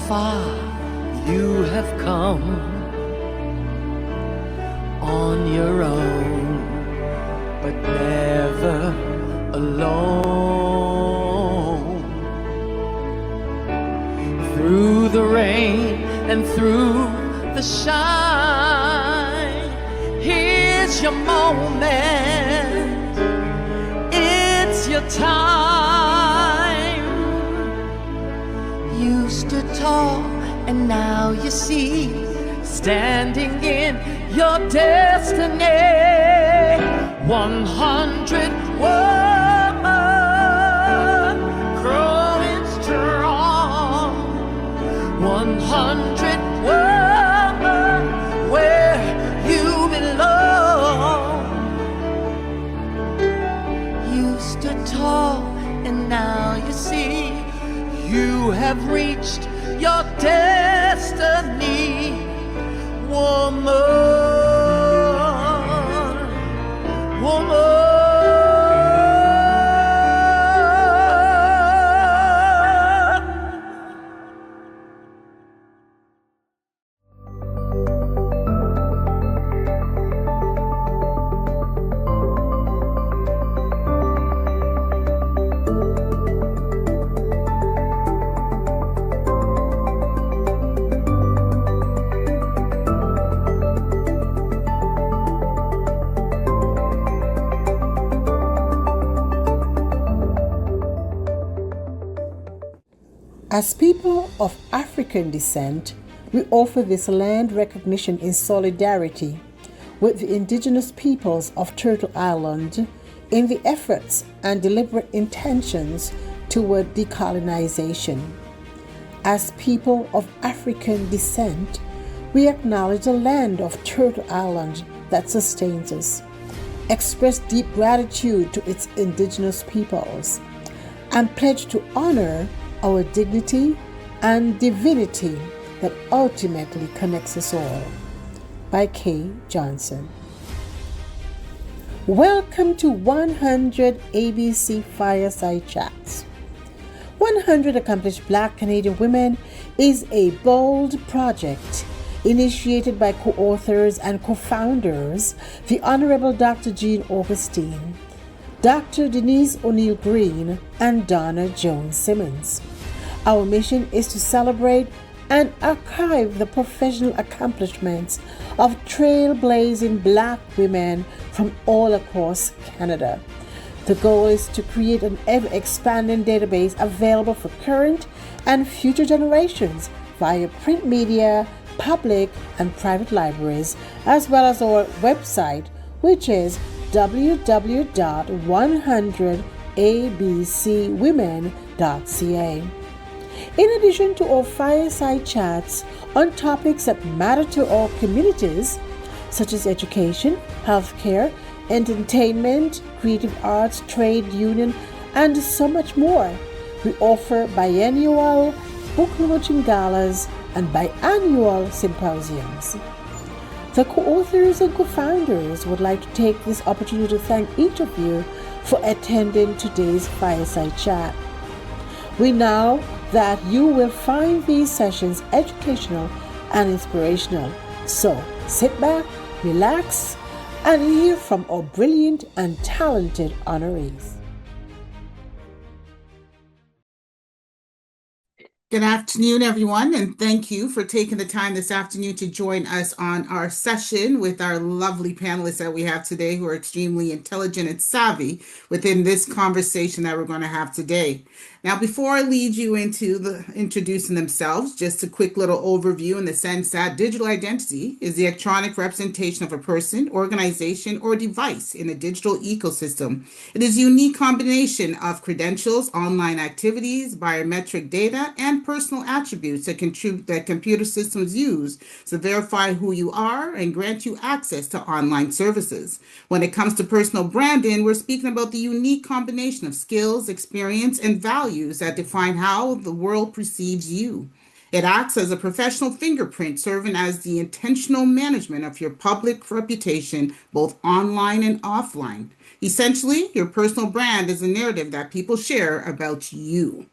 far you have come on your own, but never alone. Through the rain and through the shine, here's your moment, it's your time. You stood tall and now you see, standing in your destiny. 100 women growing strong. 100 women where you belong. You stood tall and now you see, you have reached your destiny. Woman. As people of African descent, we offer this land recognition in solidarity with the indigenous peoples of Turtle Island in the efforts and deliberate intentions toward decolonization. As people of African descent, we acknowledge the land of Turtle Island that sustains us, express deep gratitude to its indigenous peoples, and pledge to honor our dignity and divinity that ultimately connects us all. By Kay Johnson. Welcome to 100 ABC Fireside Chats. 100 Accomplished Black Canadian Women is a bold project initiated by co-authors and co-founders, the Honorable Dr. Jean Augustine, Dr. Denise O'Neill Green, and Donna Jones Simmons. Our mission is to celebrate and archive the professional accomplishments of trailblazing Black women from all across Canada. The goal is to create an ever-expanding database available for current and future generations via print media, public and private libraries, as well as our website, which is www.100abcwomen.ca. In addition to our fireside chats on topics that matter to our communities, such as education, healthcare, entertainment, creative arts, trade union, and so much more, we offer biennial book launching galas and biannual symposiums. The co-authors and co-founders would like to take this opportunity to thank each of you for attending today's fireside chat. We know that you will find these sessions educational and inspirational. So sit back, relax, and hear from our brilliant and talented honorees. Good afternoon, everyone, and thank you for taking the time this afternoon to join us on our session with our lovely panelists that we have today who are extremely intelligent and savvy within this conversation that we're going to have today. Now, before I lead you into introducing themselves, just a quick little overview in the sense that digital identity is the electronic representation of a person, organization, or device in a digital ecosystem. It is a unique combination of credentials, online activities, biometric data, and personal attributes that computer systems use to verify who you are and grant you access to online services. When it comes to personal branding, we're speaking about the unique combination of skills, experience, and values that define how the world perceives you. It acts as a professional fingerprint, serving as the intentional management of your public reputation, both online and offline. Essentially, your personal brand is a narrative that people share about you.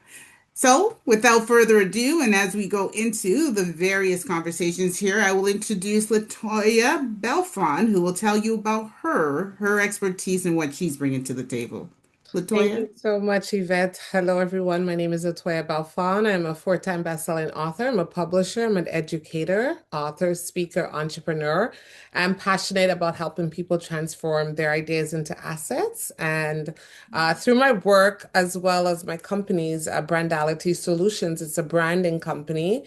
So, without further ado, and as we go into the various conversations here, I will introduce Latoya Belfon, who will tell you about her expertise and what she's bringing to the table. Thank Latoya? you so much, Yvette. Hello, everyone. My name is Atoya Balfon. I'm a four-time best-selling author. I'm a publisher. I'm an educator, author, speaker, entrepreneur. I'm passionate about helping people transform their ideas into assets. And through my work, as well as my company's Brandality Solutions, it's a branding company.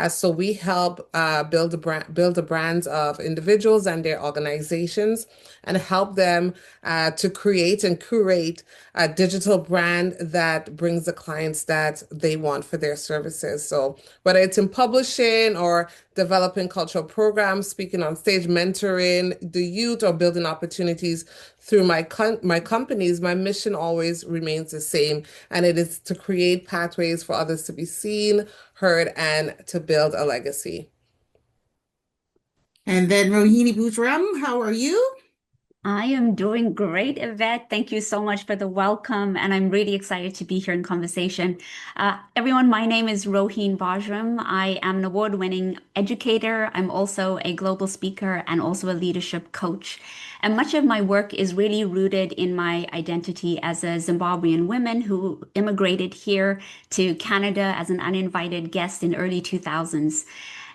So we help build the brands of individuals and their organizations, and help them to create and curate a digital brand that brings the clients that they want for their services. So whether it's in publishing or developing cultural programs, speaking on stage, mentoring the youth, or building opportunities through my companies, my mission always remains the same, and it is to create pathways for others to be seen, heard, and to build a legacy. And then Rohini Bujram, how are you? I am doing great, Yvette. Thank you so much for the welcome, and I'm really excited to be here in conversation. Everyone, my name is Roheen Bajram. I am an award-winning educator. I'm also a global speaker and also a leadership coach. And much of my work is really rooted in my identity as a Zimbabwean woman who immigrated here to Canada as an uninvited guest in early 2000s.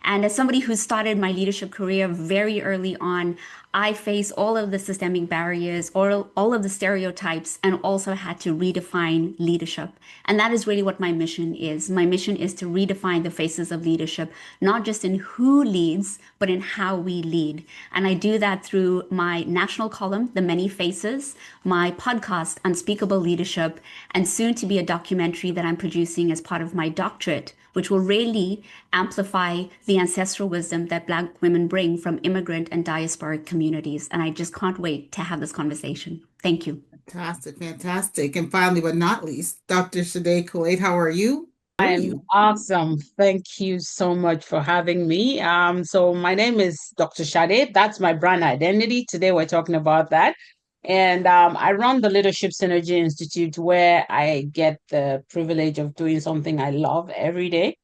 And as somebody who started my leadership career very early on, I faced all of the systemic barriers, all of the stereotypes, and also had to redefine leadership. And that is really what my mission is. My mission is to redefine the faces of leadership, not just in who leads, but in how we lead. And I do that through my national column, The Many Faces, my podcast, Unspeakable Leadership, and soon to be a documentary that I'm producing as part of my doctorate, which will really amplify the ancestral wisdom that Black women bring from immigrant and diasporic communities. And I just can't wait to have this conversation. Thank you. Fantastic, fantastic. And finally, but not least, Dr. Shade Khalid, how are you? How are I'm you? awesome. Thank you so much for having me. So my name is Dr. Shade. That's my brand identity. Today we're talking about that. And I run the Leadership Synergy Institute where I get the privilege of doing something I love every day.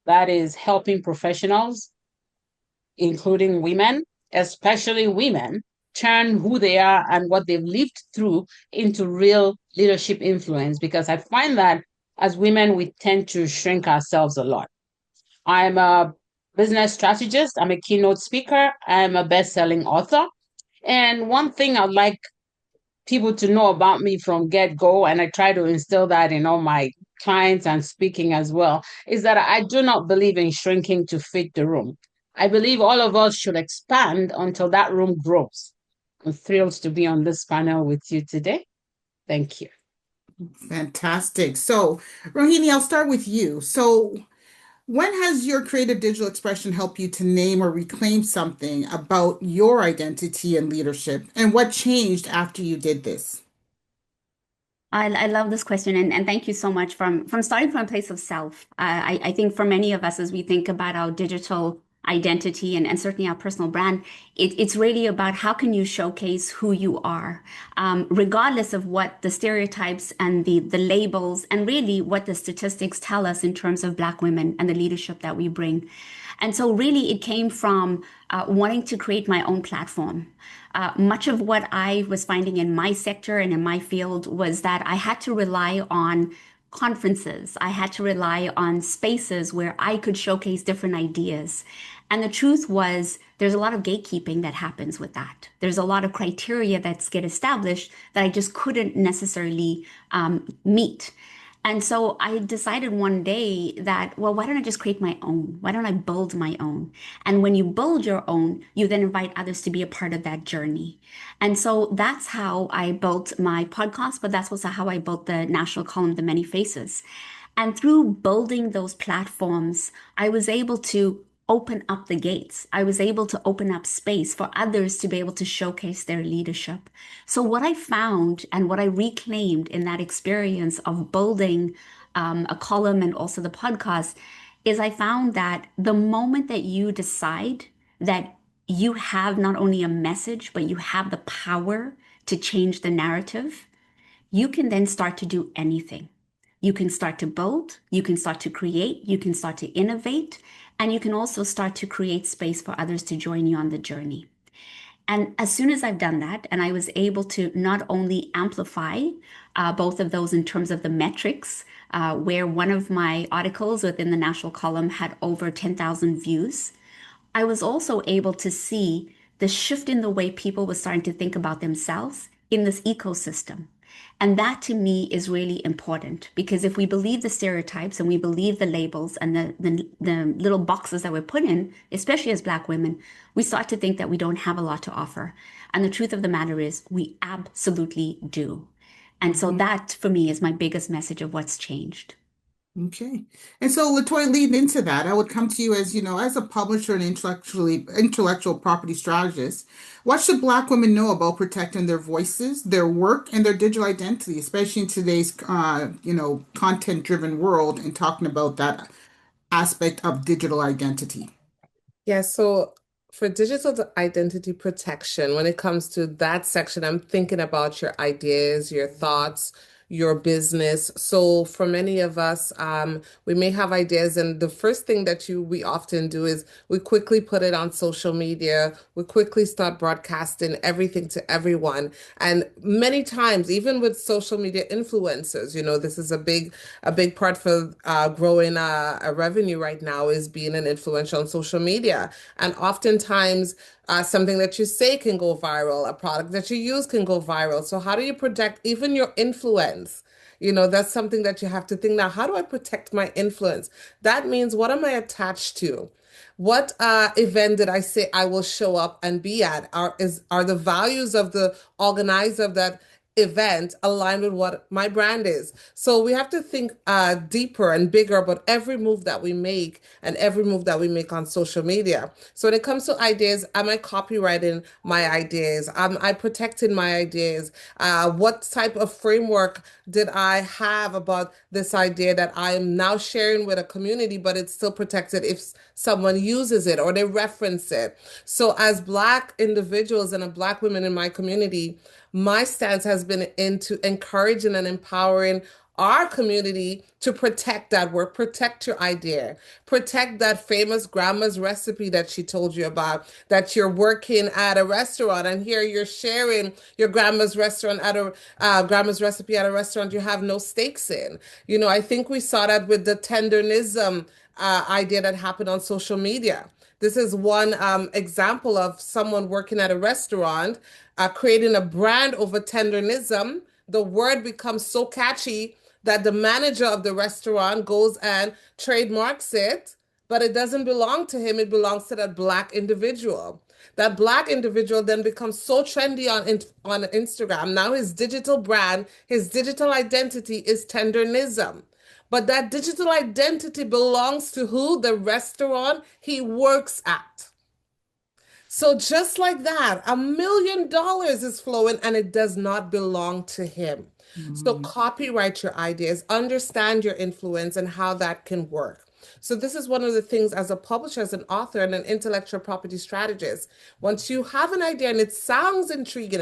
That is helping professionals, including women, especially women, turn who they are and what they've lived through into real leadership influence. Because I find that as women, we tend to shrink ourselves a lot. I'm a business strategist, I'm a keynote speaker, I'm a best-selling author. And one thing I'd like people to know about me from get-go, and I try to instill that in all my clients and speaking as well, is that I do not believe in shrinking to fit the room. I believe all of us should expand until that room grows. I'm thrilled to be on this panel with you today. Thank you. Fantastic. So, Rohini, I'll start with you. So, when has your creative digital expression helped you to name or reclaim something about your identity and leadership? And what changed after you did this? I love this question, and thank you so much from starting from a place of self. I think for many of us, as we think about our digital identity and certainly our personal brand, it's really about how can you showcase who you are, regardless of what the stereotypes and the labels and really what the statistics tell us in terms of Black women and the leadership that we bring. And so, really, it came from wanting to create my own platform. Much of what I was finding in my sector and in my field was that I had to rely on conferences. I had to rely on spaces where I could showcase different ideas. And the truth was, there's a lot of gatekeeping that happens with that. There's a lot of criteria that's get established that I just couldn't necessarily meet. And so I decided one day that, well, why don't I just create my own? Why don't I build my own? And when you build your own, you then invite others to be a part of that journey. And so that's how I built my podcast, but that's also how I built the national column, The Many Faces. And through building those platforms, I was able to open up the gates. I was able to open up space for others to be able to showcase their leadership. So, what I found and what I reclaimed in that experience of building a column and also the podcast is I found that the moment that you decide that you have not only a message, but you have the power to change the narrative, you can then start to do anything. You can start to build, you can start to create, you can start to innovate, and you can also start to create space for others to join you on the journey. And as soon as I've done that, and I was able to not only amplify both of those in terms of the metrics, where one of my articles within the national column had over 10,000 views, I was also able to see the shift in the way people were starting to think about themselves in this ecosystem. And that to me is really important because if we believe the stereotypes and we believe the labels and the little boxes that we're put in, especially as Black women, we start to think that we don't have a lot to offer. And the truth of the matter is, we absolutely do. And so Mhm. that for me is my biggest message of what's changed. Okay. And so, Latoya, leading into that, I would come to you as, as a publisher and intellectual property strategist. What should Black women know about protecting their voices, their work, and their digital identity, especially in today's, content-driven world and talking about that aspect of digital identity? Yeah, so for digital identity protection, when it comes to that section, I'm thinking about your ideas, your thoughts, your business. So for many of us, we may have ideas, and the first thing that we often do is we quickly put it on social media. We quickly start broadcasting everything to everyone. And many times, even with social media influencers, this is a big part for growing a revenue right now is being an influencer on social media. And oftentimes, something that you say can go viral, a product that you use can go viral. So, how do you protect even your influence? That's something that you have to think now. How do I protect my influence? That means what am I attached to? What event did I say I will show up and be at? Are the values of the organizer of that event aligned with what my brand is? So we have to think deeper and bigger about every move that we make and every move that we make on social media. So when it comes to ideas, am I copywriting my ideas? Am I protecting my ideas? What type of framework did I have about this idea that I am now sharing with a community, but it's still protected if someone uses it or they reference it? So as Black individuals and a Black women in my community, my stance has been into encouraging and empowering our community to protect that work, protect your idea, protect that famous grandma's recipe that she told you about, that you're working at a restaurant and here you're sharing your grandma's recipe at a restaurant you have no stakes in. I think we saw that with the tendernism idea that happened on social media. This is one example of someone working at a restaurant, creating a brand over tendernism. The word becomes so catchy that the manager of the restaurant goes and trademarks it, but it doesn't belong to him. It belongs to that Black individual. That Black individual then becomes so trendy on Instagram. Now his digital brand, his digital identity is tendernism. But that digital identity belongs to who? The restaurant he works at. So just like that, $1 million is flowing and it does not belong to him. So Mhm. copyright your ideas, understand your influence and how that can work. So this is one of the things as a publisher, as an author, and an intellectual property strategist. Once you have an idea and it sounds intriguing,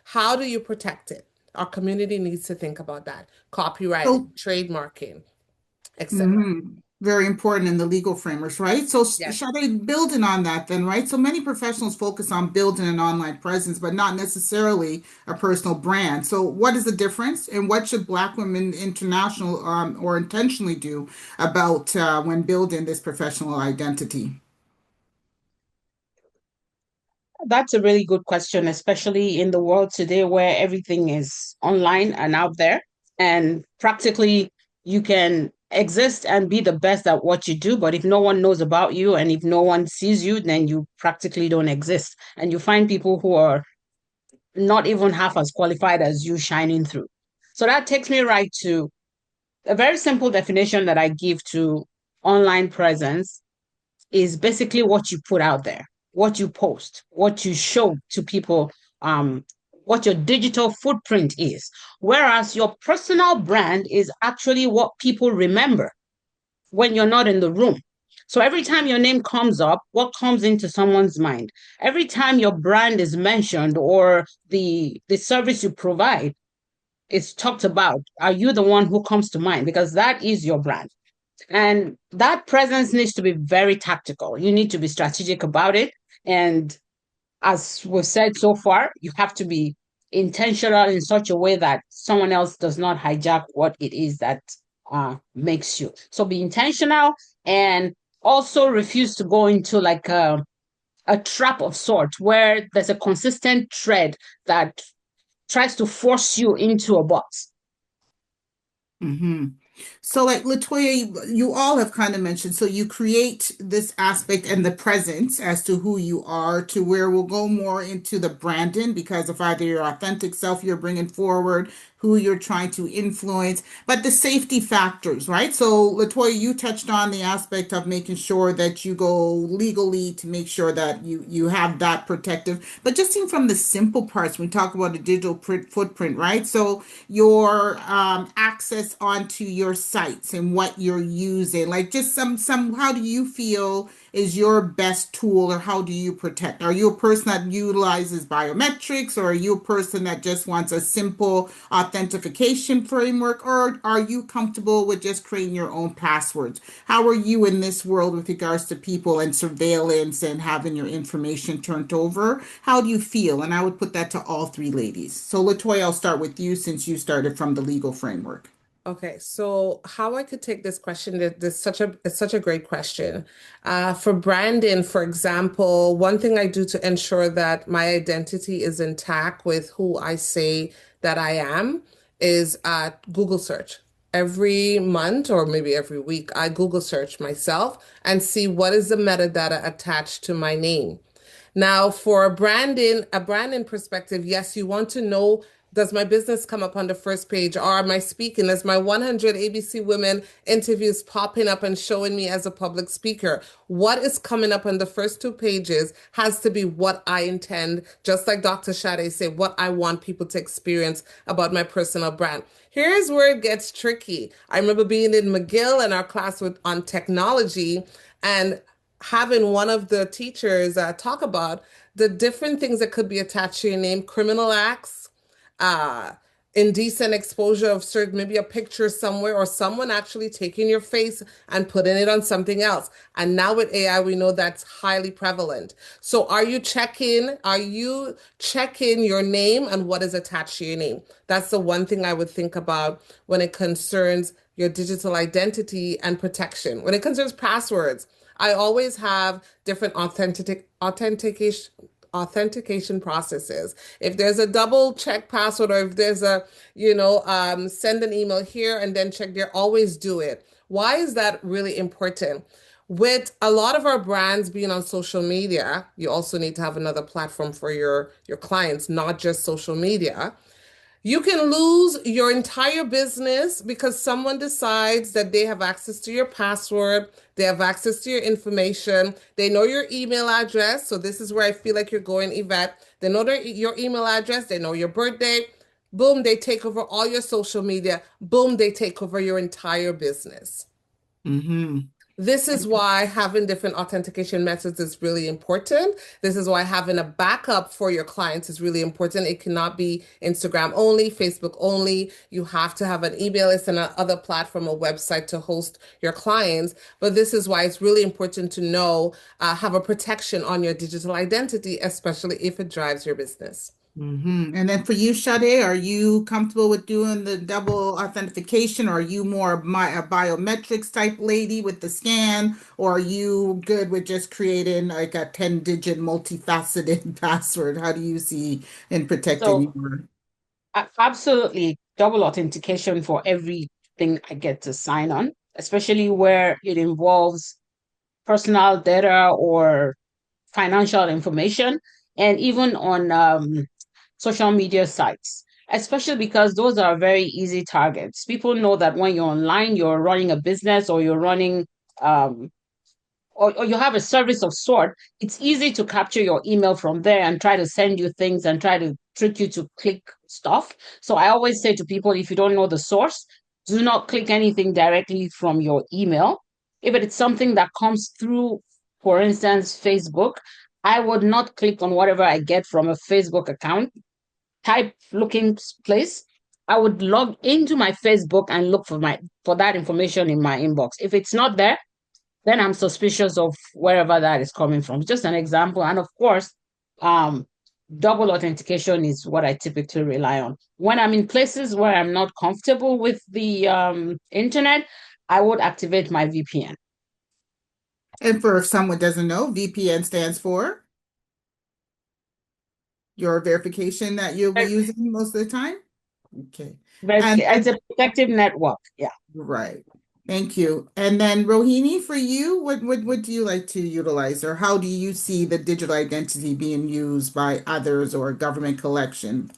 how do you protect it? Our community needs to think about that. Copywriting, So, trademarking, etc. mhm. Very important in the legal frameworks, right? So, Yes. Sade, building on that then, right? So many professionals focus on building an online presence, but not necessarily a personal brand. So, what is the difference, and what should Black Women International or intentionally do about when building this professional identity? That's a really good question, especially in the world today where everything is online and out there. And practically, you can exist and be the best at what you do. But if no one knows about you and if no one sees you, then you practically don't exist. And you find people who are not even half as qualified as you shining through. So that takes me right to a very simple definition that I give to online presence is basically what you put out there, what you post, what you show to people, um, what your digital footprint is. Whereas your personal brand is actually what people remember when you're not in the room. So every time your name comes up, what comes into someone's mind? Every time your brand is mentioned or the service you provide, is talked about, are you the one who comes to mind? Because that is your brand. And that presence needs to be very tactical. You need to be strategic about it. And as we've said so far, you have to be intentional in such a way that someone else does not hijack what it is that makes you. So be intentional, and also refuse to go into like a trap of sorts where there's a consistent thread that tries to force you into a box. Mm-hmm. So, like Latoya, you all have kind of mentioned, so you create this aspect and the presence as to who you are, to where we'll go more into the branding because of either your authentic self you're bringing forward, who you're trying to influence, but the safety factors, right? So, Latoya, you touched on the aspect of making sure that you go legally to make sure that you have that protective. But just seeing from the simple parts, when we talk about a digital footprint, right? So, your access onto your sites and what you're using, like just some how do you feel is your best tool, or how do you protect? Are you a person that utilizes biometrics, or are you a person that just wants a simple authentication framework, or are you comfortable with just creating your own passwords? How are you in this world with regards to people and surveillance and having your information turned over? How do you feel? And I would put that to all three ladies. So, Latoya, I'll start with you since you started from the legal framework. Okay, so how I could take this question, this it's such a great question. For Brandon, for example, one thing I do to ensure that my identity is intact with who I say that I am is Google search. Every month or maybe every week, I Google search myself and see what is the metadata attached to my name. Now, for a branding perspective, yes, you want to know, does my business come up on the first page? Or am I speaking? Is my 100 ABC Women interviews popping up and showing me as a public speaker? What is coming up on the first two pages has to be what I intend, just like Dr. Sade said, what I want people to experience about my personal brand. Here's where it gets tricky. I remember being in McGill in our class on technology, and having one of the teachers talk about the different things that could be attached to your name, criminal acts, uh, indecent exposure of certain, maybe a picture somewhere, or someone actually taking your face and putting it on something else. And now with AI, we know that's highly prevalent. So are you checking your name and what is attached to your name? That's the one thing I would think about when it concerns your digital identity and protection. When it concerns passwords, I always have different authentication processes. If there's a double check password, or if there's send an email here and then check there, always do it. Why is that really important? With a lot of our brands being on social media, you also need to have another platform for your clients, not just social media. You can lose your entire business because someone decides that they have access to your password, they have access to your information, they know your email address. So this is where I feel like you're going, Yvette. They know your email address, they know your birthday. Boom, they take over all your social media. Boom, they take over your entire business. Mm-hmm. This is why having different authentication methods is really important. This is why having a backup for your clients is really important. It cannot be Instagram only, Facebook only. You have to have an email list and another platform, a website to host your clients. But this is why it's really important to know, have a protection on your digital identity, especially if it drives your business. And then for you, Sade, are you comfortable with doing the double authentication, or are you more a biometrics type lady with the scan, or are you good with just creating like a 10-digit multifaceted password? How do you see in protecting So your? absolutely double authentication for everything I get to sign on, especially where it involves personal data or financial information, and even on social media sites, especially because those are very easy targets. People know that when you're online, you're running a business, or you're running um, or you have a service of sort. It's easy to capture your email from there and try to send you things and try to trick you to click stuff. So I always say to people, if you don't know the source, do not click anything directly from your email. If it's something that comes through, for instance, Facebook, I would not click on whatever I get from a Facebook account type looking place. I would log into my Facebook and look for that information in my inbox. If it's not there, then I'm suspicious of wherever that is coming from. Just an example. And of course, um, double authentication is what I typically rely on. When I'm in places where I'm not comfortable with the internet, I would activate my VPN. And for if someone doesn't know, VPN stands for your verification that you'll be using most of the time. Okay. And It's a protective network. Yeah. right. Thank you. And then Rohini, for you, what do you like to utilize, or how do you see the digital identity being used by others or government collection?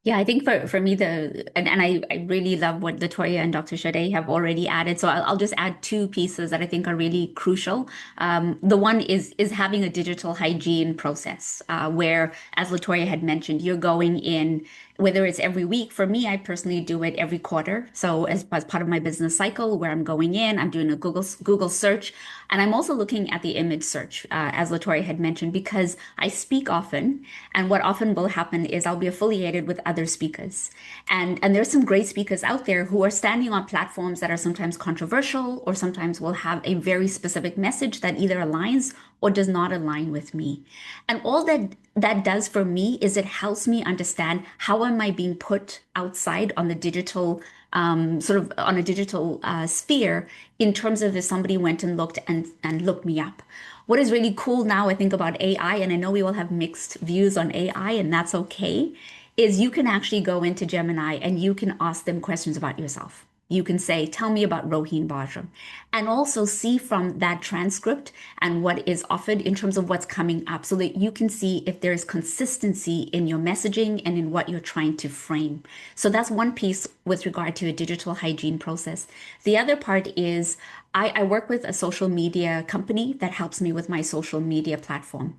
Yeah, I think for me and I really love what Latoya and Dr. Sade have already added. So I'll just add two pieces that I think are really crucial. The one is having a digital hygiene process where, as Latoya had mentioned, you're going in, whether it's every week. For me, I personally do it every quarter. So as part of my business cycle, where I'm going in, I'm doing a Google search, and I'm also looking at the image search, as Latoya had mentioned, because I speak often, and what often will happen is I'll be affiliated with other speakers, and there's some great speakers out there who are standing on platforms that are sometimes controversial, or sometimes will have a very specific message that either aligns or does not align with me. And all that does for me is it helps me understand how am I being put outside on the digital sort of on a digital sphere in terms of if somebody went and looked me up. What is really cool now, I think, about AI, and I know we all have mixed views on AI, and that's okay, is you can actually go into Gemini and you can ask them questions about yourself. You can say, tell me about Roheen Bajram, and also see from that transcript and what is offered in terms of what's coming up so that you can see if there is consistency in your messaging and in what you're trying to frame. So that's one piece with regard to a digital hygiene process. The other part is I work with a social media company that helps me with my social media platform.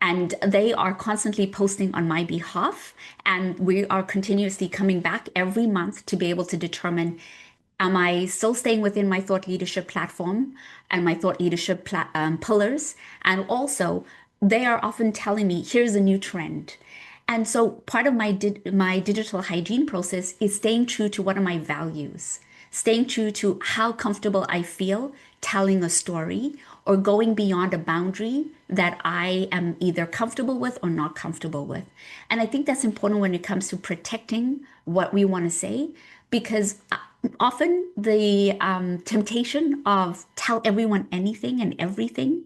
And they are constantly posting on my behalf. And we are continuously coming back every month to be able to determine, am I still staying within my thought leadership platform and my thought leadership pillars? And also, they are often telling me, here's a new trend. And so part of my digital hygiene process is staying true to what are my values, staying true to how comfortable I feel telling a story or going beyond a boundary that I am either comfortable with or not comfortable with. And I think that's important when it comes to protecting what we want to say, because often the temptation of tell everyone anything and everything,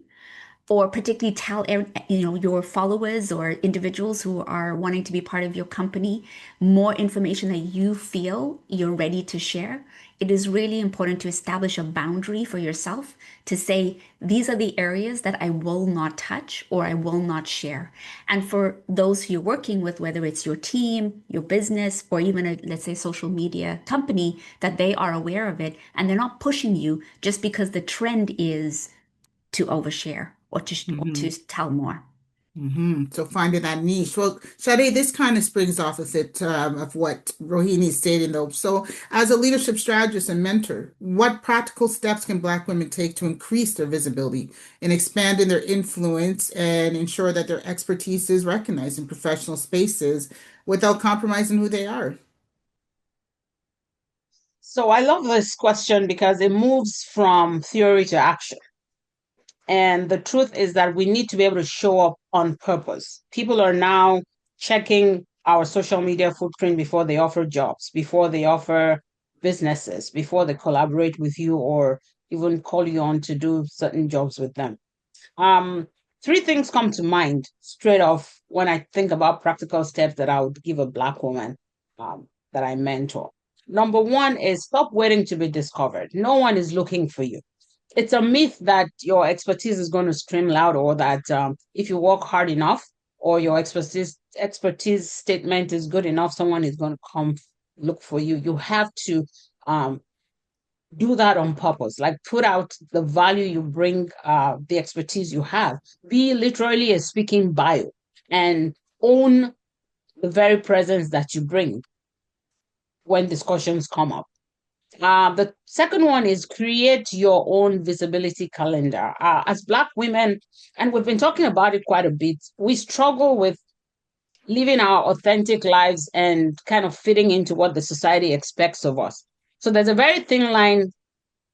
or particularly tell your followers or individuals who are wanting to be part of your company more information that you feel you're ready to share. It is really important to establish a boundary for yourself to say, these are the areas that I will not touch or I will not share. And for those who you're working with, whether it's your team, your business, or even a, let's say, social media company, that they are aware of it and they're not pushing you just because the trend is to overshare or to tell more. So finding that niche. Well, Sade, this kind of springs off of it, of what Rohini is stating, though. So, as a leadership strategist and mentor, what practical steps can Black women take to increase their visibility and expand in their influence and ensure that their expertise is recognized in professional spaces without compromising who they are? So I love this question because it moves from theory to action. And the truth is that we need to be able to show up on purpose. People are now checking our social media footprint before they offer jobs, before they offer businesses, before they collaborate with you or even call you on to do certain jobs with them. Um, Three things come to mind straight off when I think about practical steps that I would give a Black woman that I mentor. Number one is stop waiting to be discovered. No one is looking for you. It's a myth that your expertise is going to scream loud, or that if you work hard enough or your expertise statement is good enough, someone is going to come look for you. You have to um, do that on purpose, like put out the value you bring, the expertise you have. Be literally a speaking bio and own the very presence that you bring when discussions come up. The second one is create your own visibility calendar. As Black women, and we've been talking about it quite a bit, we struggle with living our authentic lives and kind of fitting into what the society expects of us. So there's a very thin line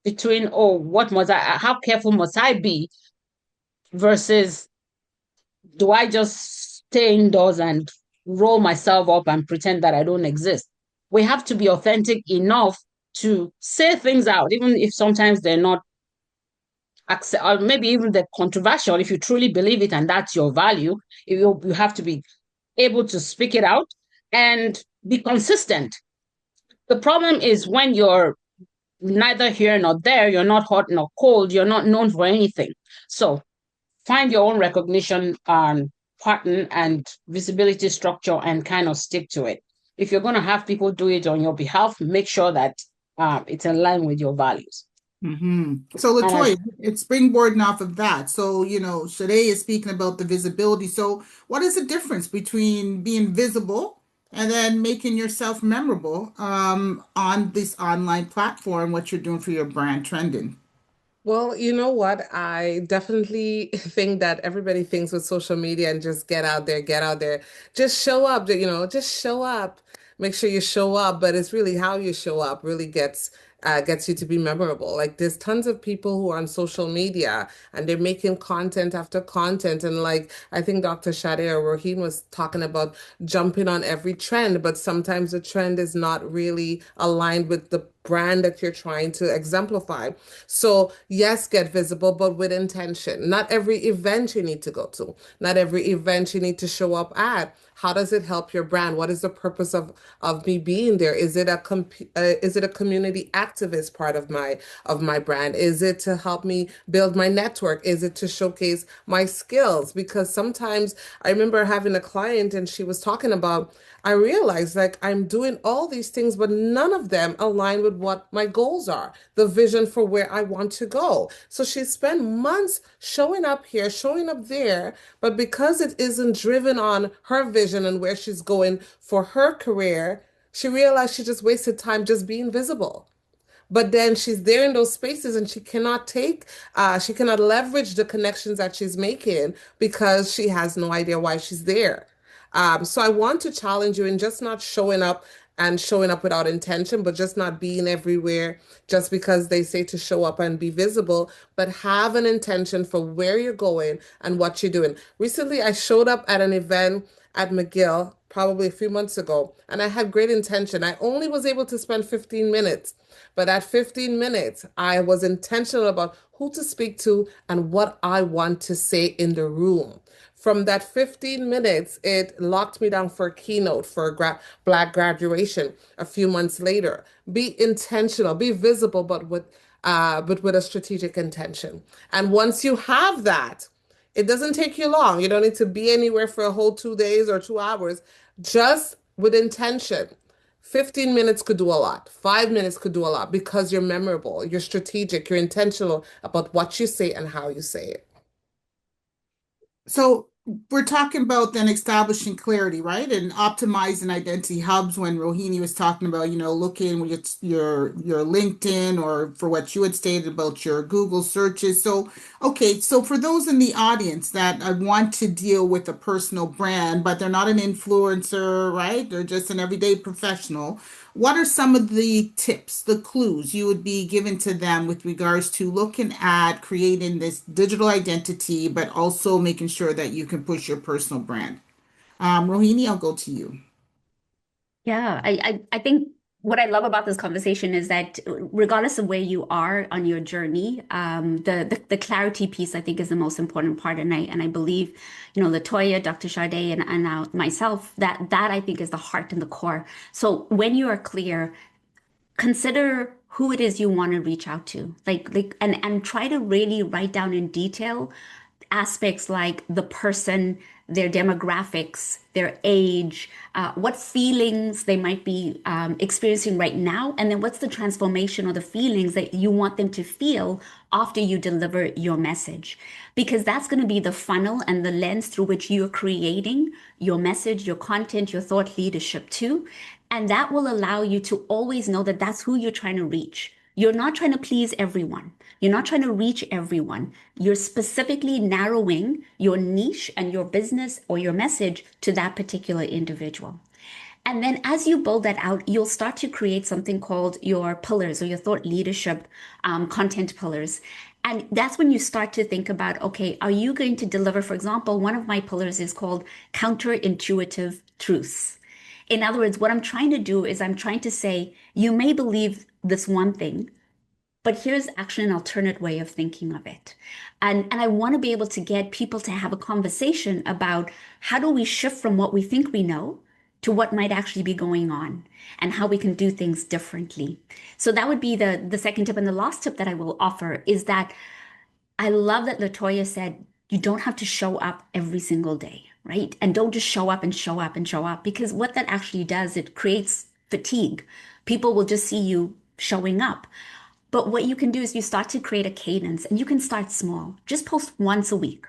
between, oh, what must I, how careful must I be versus do I just stay indoors and roll myself up and pretend that I don't exist? We have to be authentic enough to say things out, even if sometimes they're not accept, or maybe even they're controversial. If you truly believe it and that's your value, you have to be able to speak it out and be consistent. The problem is when you're neither here nor there, you're not hot nor cold, you're not known for anything. So find your own recognition pattern and visibility structure and kind of stick to it. If you're going to have people do it on your behalf, make sure that it's in line with your values. So And as Latoya, it's springboarding off of that. So, Sade is speaking about the visibility. So what is the difference between being visible and then making yourself memorable on this online platform, what you're doing for your brand trending? Well, you know what? I definitely think that everybody thinks with social media and just get out there, just show up, just show up. Make sure you show up, but it's really how you show up really gets you to be memorable. Like there's tons of people who are on social media and they're making content after content. And like I think Dr. Shade or Roheen was talking about jumping on every trend, but sometimes the trend is not really aligned with the brand that you're trying to exemplify. So, yes, get visible, but with intention. Not every event you need to go to, not every event you need to show up at. How does it help your brand? What is the purpose of me being there? Is it a community activist part of my brand? Is it to help me build my network? Is it to showcase my skills? Because sometimes I remember having a client and she was talking about I realized like I'm doing all these things, but none of them align with what my goals are, the vision for where I want to go. So she spent months showing up here, showing up there, but because it isn't driven on her vision and where she's going for her career, she realized she just wasted time just being visible. But then she's there in those spaces and she cannot leverage the connections that she's making because she has no idea why she's there. So I want to challenge you in just not showing up and showing up without intention, but just not being everywhere just because they say to show up and be visible, but have an intention for where you're going and what you're doing. Recently, I showed up at an event at McGill probably a few months ago, and I had great intention. I only was able to spend 15 minutes, but at 15 minutes, I was intentional about who to speak to and what I want to say in the room. From that 15 minutes, it locked me down for a keynote for a Black graduation a few months later. Be intentional, be visible, but with a strategic intention. And once you have that, it doesn't take you long. You don't need to be anywhere for a whole 2 days or 2 hours. Just with intention. 15 minutes could do a lot. 5 minutes could do a lot because you're memorable, you're strategic, you're intentional about what you say and how you say it. So we're talking about then establishing clarity, right? And optimizing identity hubs when Rohini was talking about, looking with your LinkedIn or for what you had stated about your Google searches. So, okay, so for those in the audience that want to deal with a personal brand, but they're not an influencer, right? They're just an everyday professional. What are some of the tips, the clues you would be given to them with regards to looking at creating this digital identity, but also making sure that you can push your personal brand? Rohini, I'll go to you. Yeah, I think what I love about this conversation is that regardless of where you are on your journey, the clarity piece I think is the most important part, and I believe, Latoya, Dr. Sade, and now myself, that I think is the heart and the core. So when you are clear, consider who it is you want to reach out to, and try to really write down in detail aspects like the person, their demographics, their age, what feelings they might be experiencing right now, and then what's the transformation or the feelings that you want them to feel after you deliver your message. Because that's going to be the funnel and the lens through which you're creating your message, your content, your thought leadership too. And that will allow you to always know that that's who you're trying to reach. You're not trying to please everyone. You're not trying to reach everyone. You're specifically narrowing your niche and your business or your message to that particular individual. And then as you build that out, you'll start to create something called your pillars or your thought leadership content pillars. And that's when you start to think about, okay, are you going to deliver, for example, one of my pillars is called counterintuitive truths. In other words, what I'm trying to do is I'm trying to say, you may believe this one thing, but here's actually an alternate way of thinking of it. And I want to be able to get people to have a conversation about how do we shift from what we think we know to what might actually be going on and how we can do things differently. So that would be the second tip. And the last tip that I will offer is that I love that Latoya said you don't have to show up every single day, right? And don't just show up and show up and show up because what that actually does, it creates fatigue. People will just see you showing up. But what you can do is you start to create a cadence and you can start small. Just post once a week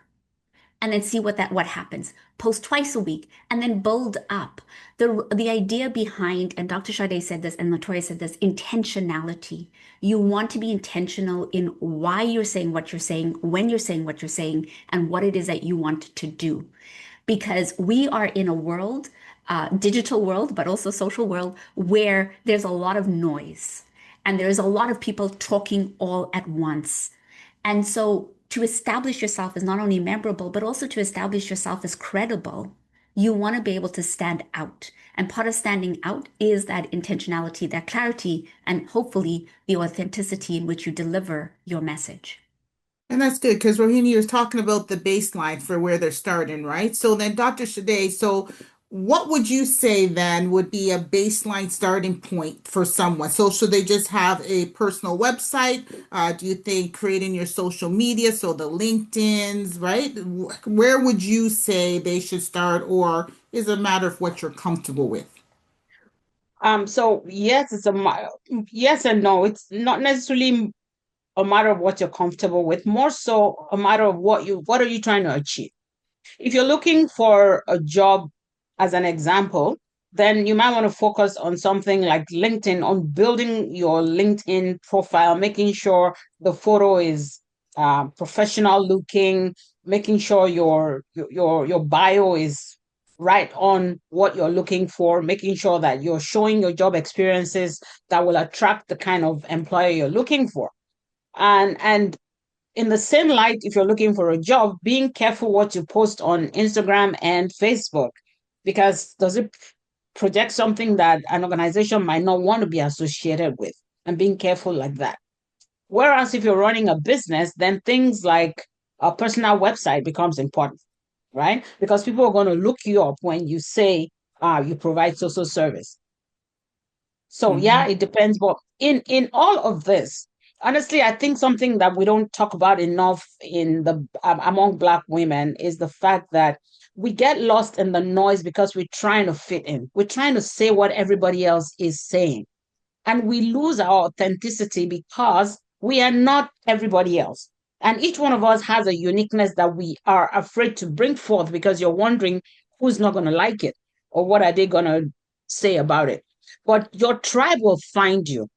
and then see what happens. Post twice a week and then build up. The idea behind, and Dr. Sade said this and Latoya said this, intentionality. You want to be intentional in why you're saying what you're saying, when you're saying what you're saying, and what it is that you want to do. Because we are in a world, digital world, but also social world, where there's a lot of noise and there's a lot of people talking all at once. And so to establish yourself as not only memorable, but also to establish yourself as credible, you want to be able to stand out. And part of standing out is that intentionality, that clarity, and hopefully the authenticity in which you deliver your message. And that's good because Rohini is talking about the baseline for where they're starting, right? So then, Dr. Shade, so what would you say then would be a baseline starting point for someone? So should they just have a personal website? Do you think creating your social media, so the LinkedIn's, right? Where would you say they should start, or is it a matter of what you're comfortable with? So yes, yes and no. It's not necessarily a matter of what you're comfortable with, more so a matter of what are you trying to achieve. If you're looking for a job, as an example, then you might want to focus on something like LinkedIn, on building your LinkedIn profile, making sure the photo is professional looking, making sure your bio is right on what you're looking for, making sure that you're showing your job experiences that will attract the kind of employer you're looking for. And in the same light, if you're looking for a job, being careful what you post on Instagram and Facebook, because does it project something that an organization might not want to be associated with, and being careful like that. Whereas if you're running a business, then things like a personal website becomes important, right? Because people are going to look you up when you say you provide social service. So yeah, Mhm. it depends. But in all of this, honestly, I think something that we don't talk about enough in the among Black women is the fact that we get lost in the noise because we're trying to fit in. We're trying to say what everybody else is saying, and we lose our authenticity because we are not everybody else. And each one of us has a uniqueness that we are afraid to bring forth because you're wondering who's not going to like it or what are they going to say about it. But your tribe will find you.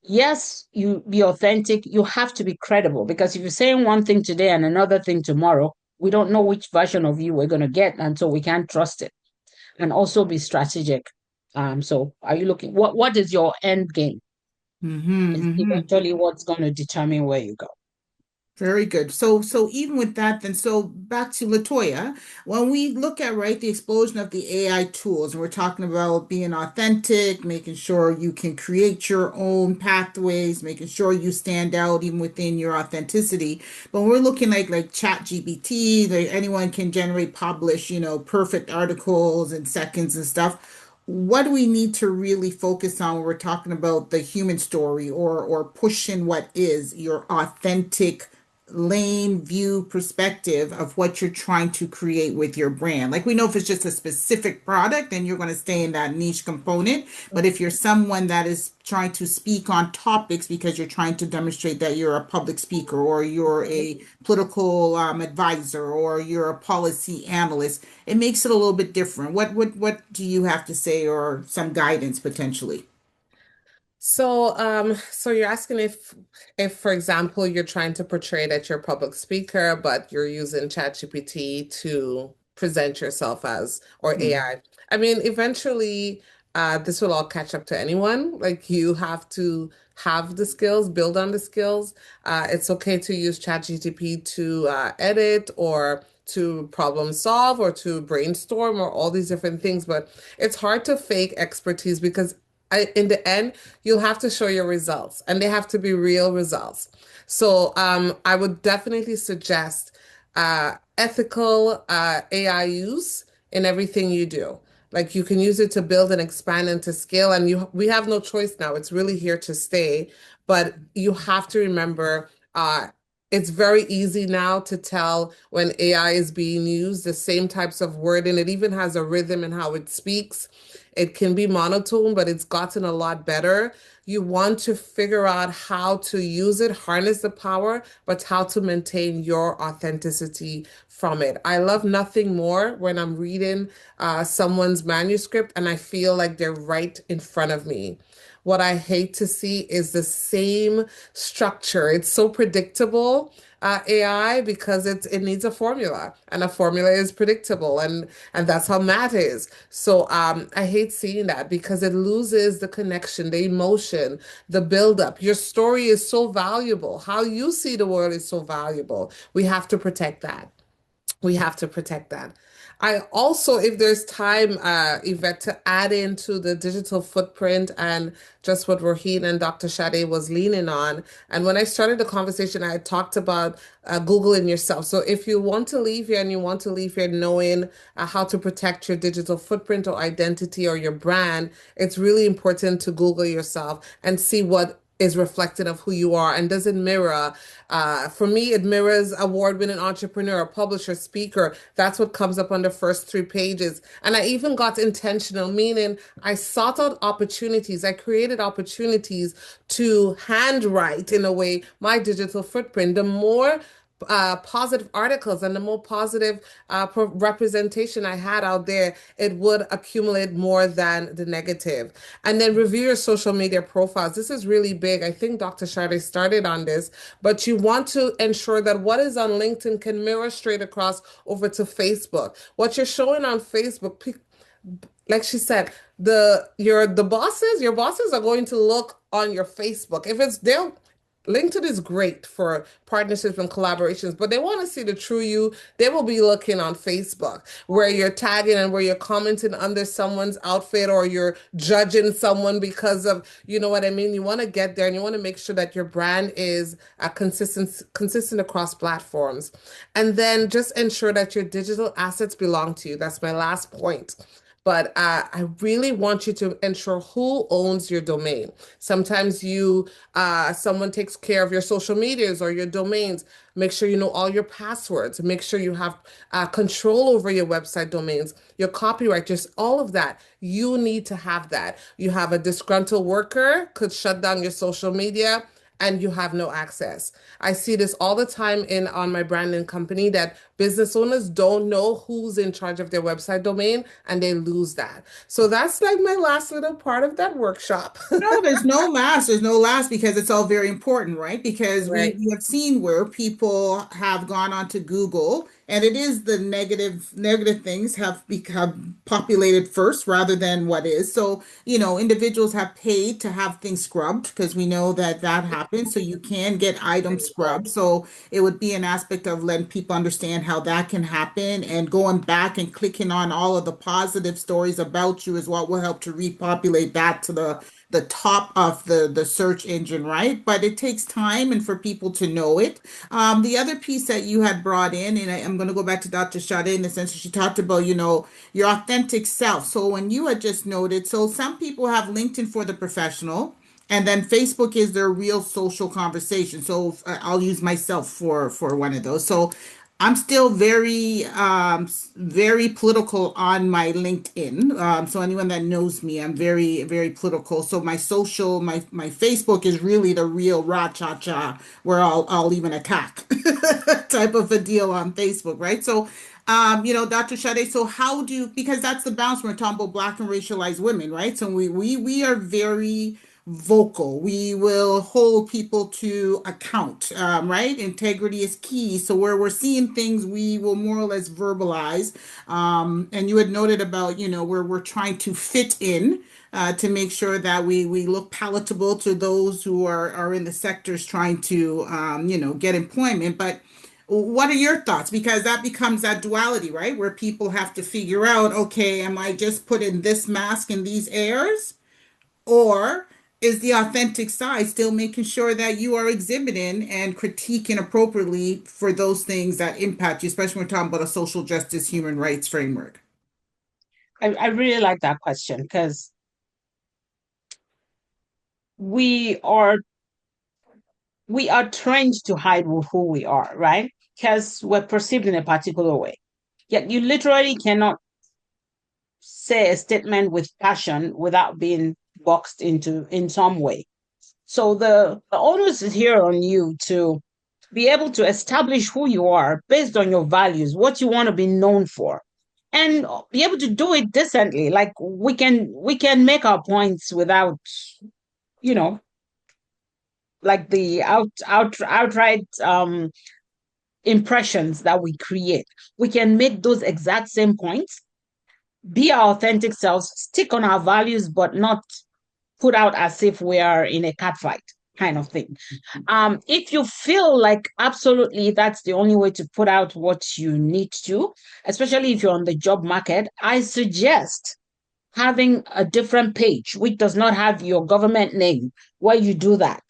Yes, you be authentic. You have to be credible because if you're saying one thing today and another thing tomorrow, we don't know which version of you we're going to get, and so we can't trust it. And also be strategic. So are you looking, what is your end game? Mm-hmm, Is mm-hmm. eventually what's going to determine where you go. Very good. So even with that, then so back to Latoya, when we look at right the explosion of the AI tools, and we're talking about being authentic, making sure you can create your own pathways, making sure you stand out even within your authenticity. But when we're looking like Chat GPT, like anyone can generate, publish, perfect articles in seconds and stuff. What do we need to really focus on when we're talking about the human story or pushing what is your authentic lane view perspective of what you're trying to create with your brand. Like we know if it's just a specific product, then you're going to stay in that niche component. But if you're someone that is trying to speak on topics because you're trying to demonstrate that you're a public speaker or you're a political advisor or you're a policy analyst, it makes it a little bit different. What do you have to say or some guidance potentially? So you're asking if, for example, you're trying to portray that you're a public speaker, but you're using ChatGPT to present yourself as, or AI. I mean, eventually, this will all catch up to anyone. Like you have to have the skills, build on the skills. It's okay to use ChatGPT to edit or to problem solve or to brainstorm or all these different things, but it's hard to fake expertise because in the end, you'll have to show your results and they have to be real results. So I would definitely suggest ethical AI use in everything you do. Like you can use it to build and expand and to scale, and we have no choice now. It's really here to stay. But you have to remember it's very easy now to tell when AI is being used, the same types of wording. It even has a rhythm in how it speaks. It can be monotone, but it's gotten a lot better. You want to figure out how to use it, harness the power, but how to maintain your authenticity from it. I love nothing more when I'm reading someone's manuscript and I feel like they're right in front of me. What I hate to see is the same structure. It's so predictable, AI, because it needs a formula, and a formula is predictable, and that's how math is. So I hate seeing that because it loses the connection, the emotion, the buildup. Your story is so valuable. How you see the world is so valuable. We have to protect that. We have to protect that. I also, if there's time, Yvette, to add into the digital footprint and just what Rohit and Dr. Sade was leaning on. And when I started the conversation, I had talked about Googling yourself. So if you want to leave here and you want to leave here knowing how to protect your digital footprint or identity or your brand, it's really important to Google yourself and see what is reflective of who you are and doesn't mirror. For me, it mirrors award-winning entrepreneur, publisher, speaker. That's what comes up on the first three pages. And I even got intentional, meaning I sought out opportunities. I created opportunities to handwrite in a way my digital footprint. The more positive articles and the more positive representation I had out there, it would accumulate more than the negative. And then review your social media profiles. This is really big. I think Dr. Sade started on this, but you want to ensure that what is on LinkedIn can mirror straight across over to Facebook. What you're showing on Facebook, like she said, your bosses are going to look on your Facebook. If it's they'll LinkedIn is great for partnerships and collaborations, but they want to see the true you. They will be looking on Facebook where you're tagging and where you're commenting under someone's outfit or you're judging someone because of, you know what I mean? You want to get there and you want to make sure that your brand is consistent across platforms. And then just ensure that your digital assets belong to you. That's my last point. But I really want you to ensure who owns your domain. Sometimes someone takes care of your social medias or your domains. Make sure you know all your passwords. Make sure you have control over your website domains, your copyright, just all of that. You need to have that. You have a disgruntled worker could shut down your social media and you have no access. I see this all the time in on my branding company that business owners don't know who's in charge of their website domain and they lose that. So that's like my last little part of that workshop. No, there's no last. There's no last because it's all very important, right? Because Right. we have seen where people have gone onto Google and it is the negative things have become populated first rather than what is. So, individuals have paid to have things scrubbed because we know that that happens. So you can get items scrubbed. So it would be an aspect of letting people understand how that can happen and going back and clicking on all of the positive stories about you is what will help to repopulate that to the top of the search engine, right? But it takes time and for people to know it. The other piece that you had brought in, and I'm going to go back to Dr. Sade in the sense that she talked about, your authentic self. So when you had just noted, so some people have LinkedIn for the professional. And then Facebook is their real social conversation. So I'll use myself for one of those. So I'm still very political on my LinkedIn. So anyone that knows me, I'm very, very political. So my Facebook is really the real ra cha cha, where I'll even attack type of a deal on Facebook, right? So, Dr. Sade, so how do because that's the balance we're talking about Black and racialized women, right? So we are very vocal. We will hold people to account, right? Integrity is key. So where we're seeing things, we will more or less verbalize. And you had noted about, where we're trying to fit in. To make sure that we look palatable to those who are in the sectors trying to get employment. But what are your thoughts? Because that becomes that duality, right? Where people have to figure out, okay, am I just put in this mask and these airs? Or is the authentic side still making sure that you are exhibiting and critiquing appropriately for those things that impact you, especially when we're talking about a social justice, human rights framework? I really like that question because we are we are trained to hide who we are, right? Because we're perceived in a particular way. Yet you literally cannot say a statement with passion without being boxed into in some way. So the onus is here on you to be able to establish who you are based on your values, what you want to be known for, and be able to do it decently. Like we can make our points without, you know, like the outright impressions that we create. We can make those exact same points, be our authentic selves, stick on our values, but not put out as if we are in a catfight kind of thing. If you feel like absolutely that's the only way to put out what you need to, especially if you're on the job market, I suggest having a different page which does not have your government name where you do that.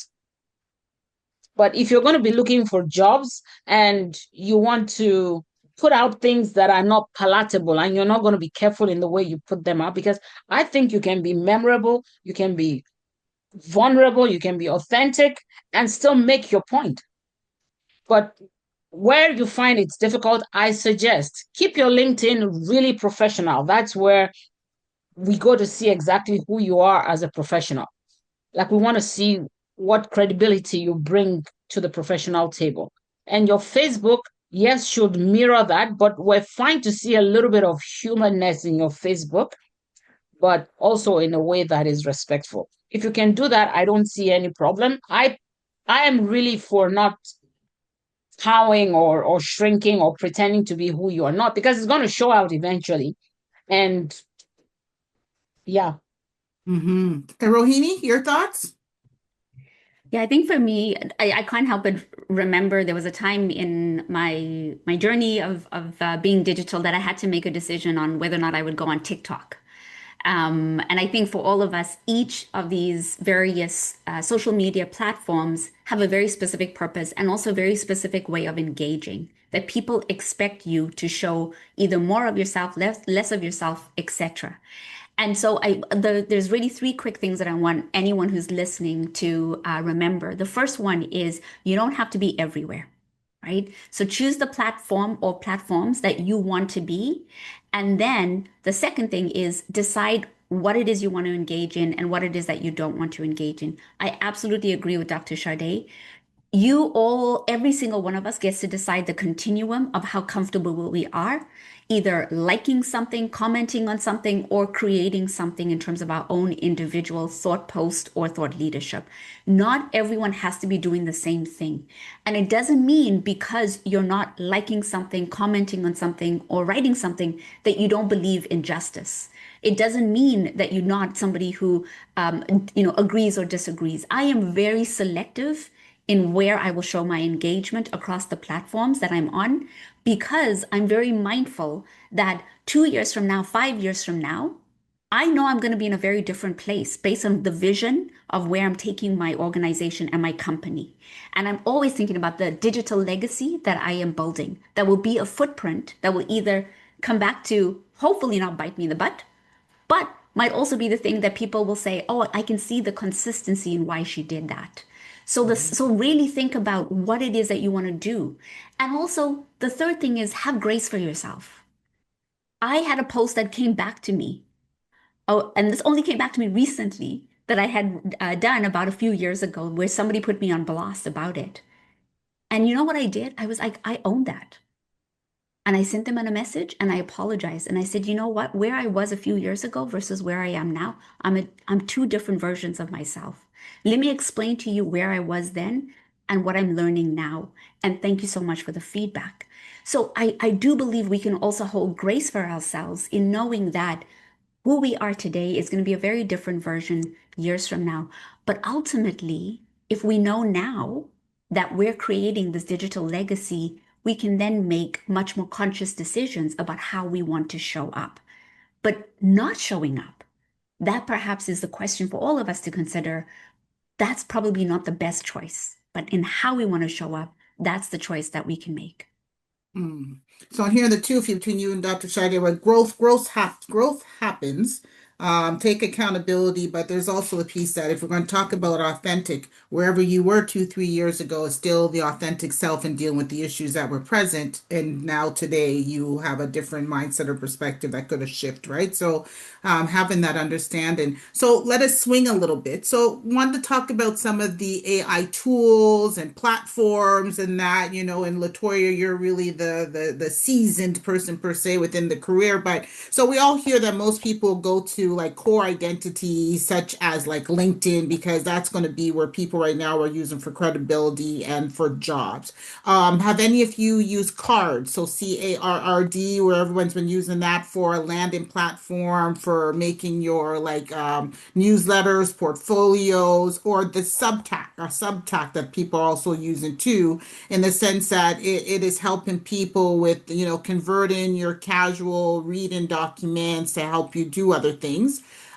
But if you're going to be looking for jobs and you want to put out things that are not palatable and you're not going to be careful in the way you put them out, because I think you can be memorable, you can be vulnerable, you can be authentic and still make your point. But where you find it's difficult, I suggest keep your LinkedIn really professional. That's where we go to see exactly who you are as a professional. Like we want to see what credibility you bring to the professional table. And your Facebook, yes, should mirror that, but we're fine to see a little bit of humanness in your Facebook, but also in a way that is respectful. If you can do that, I don't see any problem. I am really for not cowing or shrinking or pretending to be who you are not, because it's going to show out eventually. And yeah. Mm-hmm. And Rohini, your thoughts? Yeah, I think for me, I can't help but remember there was a time in my journey of being digital that I had to make a decision on whether or not I would go on TikTok. And I think for all of us, each of these various social media platforms have a very specific purpose and also a very specific way of engaging. That people expect you to show either more of yourself, less of yourself, etc. And so there's really three quick things that I want anyone who's listening to remember. The first one is you don't have to be everywhere, right? So choose the platform or platforms that you want to be. And then the second thing is decide what it is you want to engage in and what it is that you don't want to engage in. I absolutely agree with Dr. Sade. Every single one of us gets to decide the continuum of how comfortable we are, either liking something, commenting on something, or creating something in terms of our own individual thought post or thought leadership. Not everyone has to be doing the same thing. And it doesn't mean because you're not liking something, commenting on something, or writing something that you don't believe in justice. It doesn't mean that you're not somebody who, agrees or disagrees. I am very selective in where I will show my engagement across the platforms that I'm on, because I'm very mindful that 2 years from now, 5 years from now, I know I'm going to be in a very different place based on the vision of where I'm taking my organization and my company. And I'm always thinking about the digital legacy that I am building that will be a footprint that will either come back to hopefully not bite me in the butt, but might also be the thing that people will say, oh, I can see the consistency in why she did that. So really think about what it is that you want to do. And also the third thing is have grace for yourself. I had a post that came back to me. Oh, and this only came back to me recently that I had done about a few years ago where somebody put me on blast about it. And you know what I did? I was like, I own that. And I sent them in a message and I apologized. And I said, you know what? Where I was a few years ago versus where I am now, I'm two different versions of myself. Let me explain to you where I was then and what I'm learning now. And thank you so much for the feedback. So I do believe we can also hold grace for ourselves in knowing that who we are today is going to be a very different version years from now. But ultimately, if we know now that we're creating this digital legacy, we can then make much more conscious decisions about how we want to show up. But not showing up, that perhaps is the question for all of us to consider. That's probably not the best choice. But in how we want to show up, that's the choice that we can make. Mm. So I'm hearing the two of you between you and Dr. Shide, where growth happens. Take accountability, but there's also a piece that if we're going to talk about authentic, wherever you were 2, 3 years ago is still the authentic self and dealing with the issues that were present. And now today you have a different mindset or perspective that could have shifted, right? So having that understanding. So let us swing a little bit. So wanted to talk about some of the AI tools and platforms and that, and Latoya, you're really the seasoned person per se within the career. But so we all hear that most people go to like core identities such as like LinkedIn because that's going to be where people right now are using for credibility and for jobs. Have any of you used Cards? So CARRD, where everyone's been using that for a landing platform for making your like newsletters, portfolios, or the Subtack that people are also using too, in the sense that it is helping people with, converting your casual reading documents to help you do other things.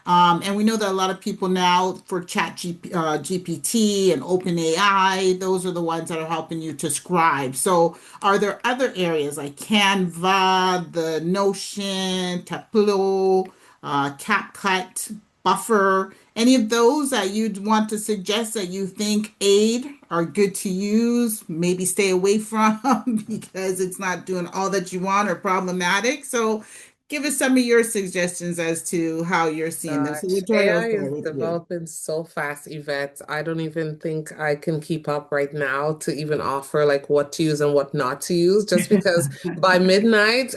And we know that a lot of people now for GPT and OpenAI, those are the ones that are helping you to scribe. So are there other areas like Canva, the Notion, Tableau, CapCut, Buffer, any of those that you'd want to suggest that you think aid are good to use, maybe stay away from because it's not doing all that you want or problematic? So give us some of your suggestions as to how you're seeing them. So Gosh, Victoria, AI will start is with you. developing so fast, Yvette. I don't even think I can keep up right now to even offer like what to use and what not to use, just because by midnight,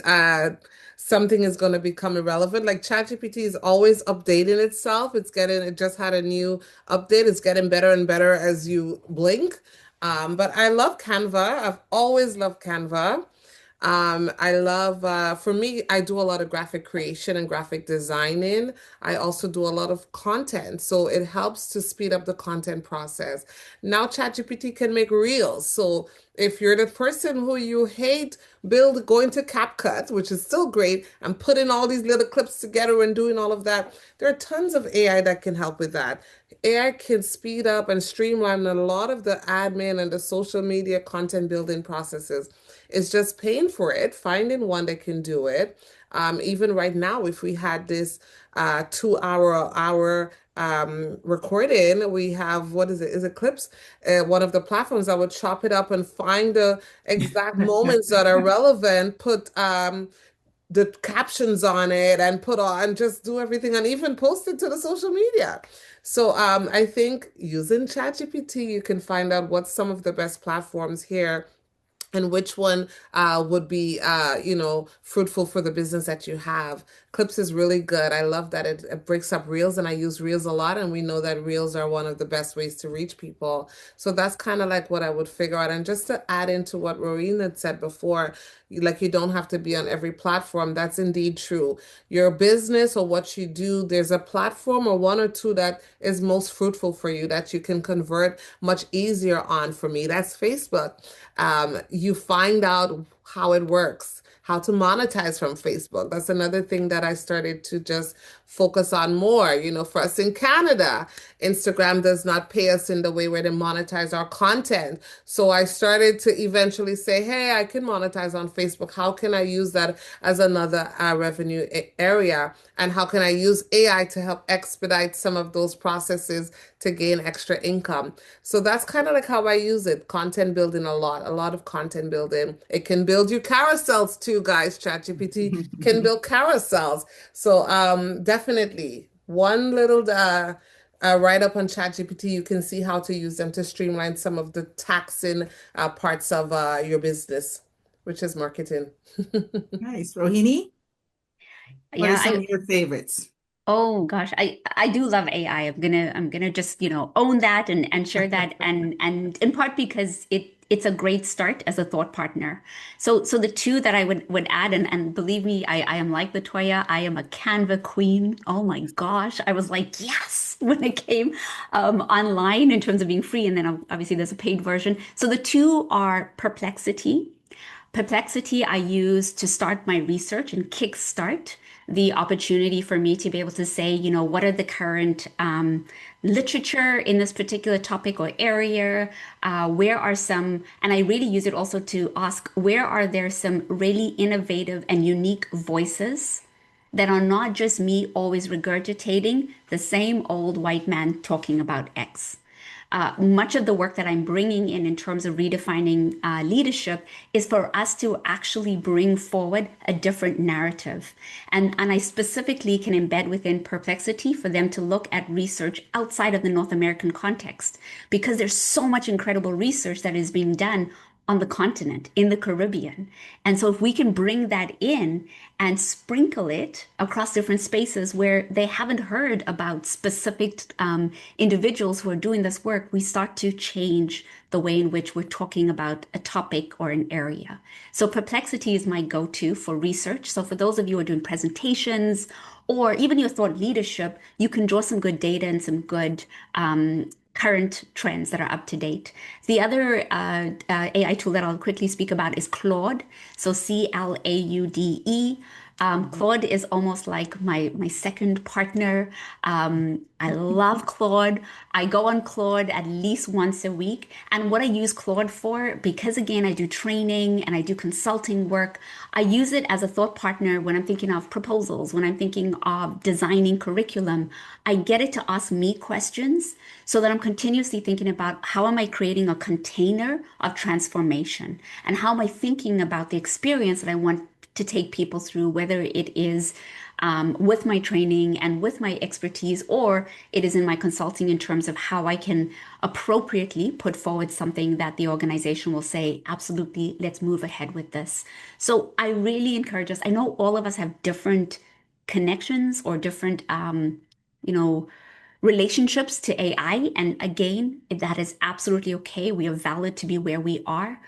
something is going to become irrelevant. Like ChatGPT is always updating itself. It just had a new update. It's getting better and better as you blink. But I love Canva. I've always loved Canva. I love, for me, I do a lot of graphic creation and graphic designing. I also do a lot of content. So it helps to speed up the content process. Now, ChatGPT can make reels. So if you're the person who you hate going to CapCut, which is still great, and putting all these little clips together and doing all of that, there are tons of AI that can help with that. AI can speed up and streamline a lot of the admin and the social media content building processes. It's just paying for it, finding one that can do it. Even right now, if we had this 2 hour recording, we have, what is it? Is it Clips? One of the platforms that would chop it up and find the exact moments that are relevant, put the captions on it and put on just do everything and even post it to the social media. So I think using ChatGPT, you can find out what some of the best platforms here and which one would be fruitful for the business that you have. Clips is really good. I love that it breaks up reels, and I use reels a lot, and we know that reels are one of the best ways to reach people. So that's kind of like what I would figure out. And just to add into what Maureen had said before, like you don't have to be on every platform. That's indeed true. Your business or what you do, there's a platform or one or two that is most fruitful for you that you can convert much easier on. For me, that's Facebook. You find out how it works, how to monetize from Facebook. That's another thing that I started to just focus on more. For us in Canada, Instagram does not pay us in the way where they monetize our content. So I started to eventually say, hey, I can monetize on Facebook. How can I use that as another revenue area? And how can I use AI to help expedite some of those processes to gain extra income? So that's kind of like how I use it. Content building a lot of content building. It can build you carousels too, guys. ChatGPT can build carousels. So definitely one little write up on ChatGPT, you can see how to use them to streamline some of the taxing parts of your business, which is marketing. Nice. Rohini, what are Yeah, some of I your favorites? Oh gosh, I do love AI. I'm gonna just, own that and share that and in part because it's a great start as a thought partner. So the two that I would add and believe me, I am like Latoya, I am a Canva queen. Oh my gosh. I was like, yes, when it came online in terms of being free, and then obviously there's a paid version. So the two are Perplexity. Perplexity I use to start my research and kickstart the opportunity for me to be able to say, what are the current literature in this particular topic or area? Where are some, and I really use it also to ask, where are there some really innovative and unique voices that are not just me always regurgitating the same old white man talking about X? Much of the work that I'm bringing in terms of redefining leadership is for us to actually bring forward a different narrative. And I specifically can embed within Perplexity for them to look at research outside of the North American context, because there's so much incredible research that is being done on the continent, in the Caribbean. And so if we can bring that in and sprinkle it across different spaces where they haven't heard about specific individuals who are doing this work, we start to change the way in which we're talking about a topic or an area. So Perplexity is my go-to for research. So for those of you who are doing presentations or even your thought leadership, you can draw some good data and some good current trends that are up to date. The other AI tool that I'll quickly speak about is Claude. So Claude. Claude is almost like my second partner. I love Claude. I go on Claude at least once a week. And what I use Claude for, because again, I do training and I do consulting work, I use it as a thought partner when I'm thinking of proposals, when I'm thinking of designing curriculum. I get it to ask me questions so that I'm continuously thinking about how am I creating a container of transformation and how am I thinking about the experience that I want to take people through, whether it is with my training and with my expertise, or it is in my consulting in terms of how I can appropriately put forward something that the organization will say, absolutely, let's move ahead with this. So I really encourage us. I know all of us have different connections or different, you know, relationships to AI. And again, that is absolutely okay. We are valid to be where we are.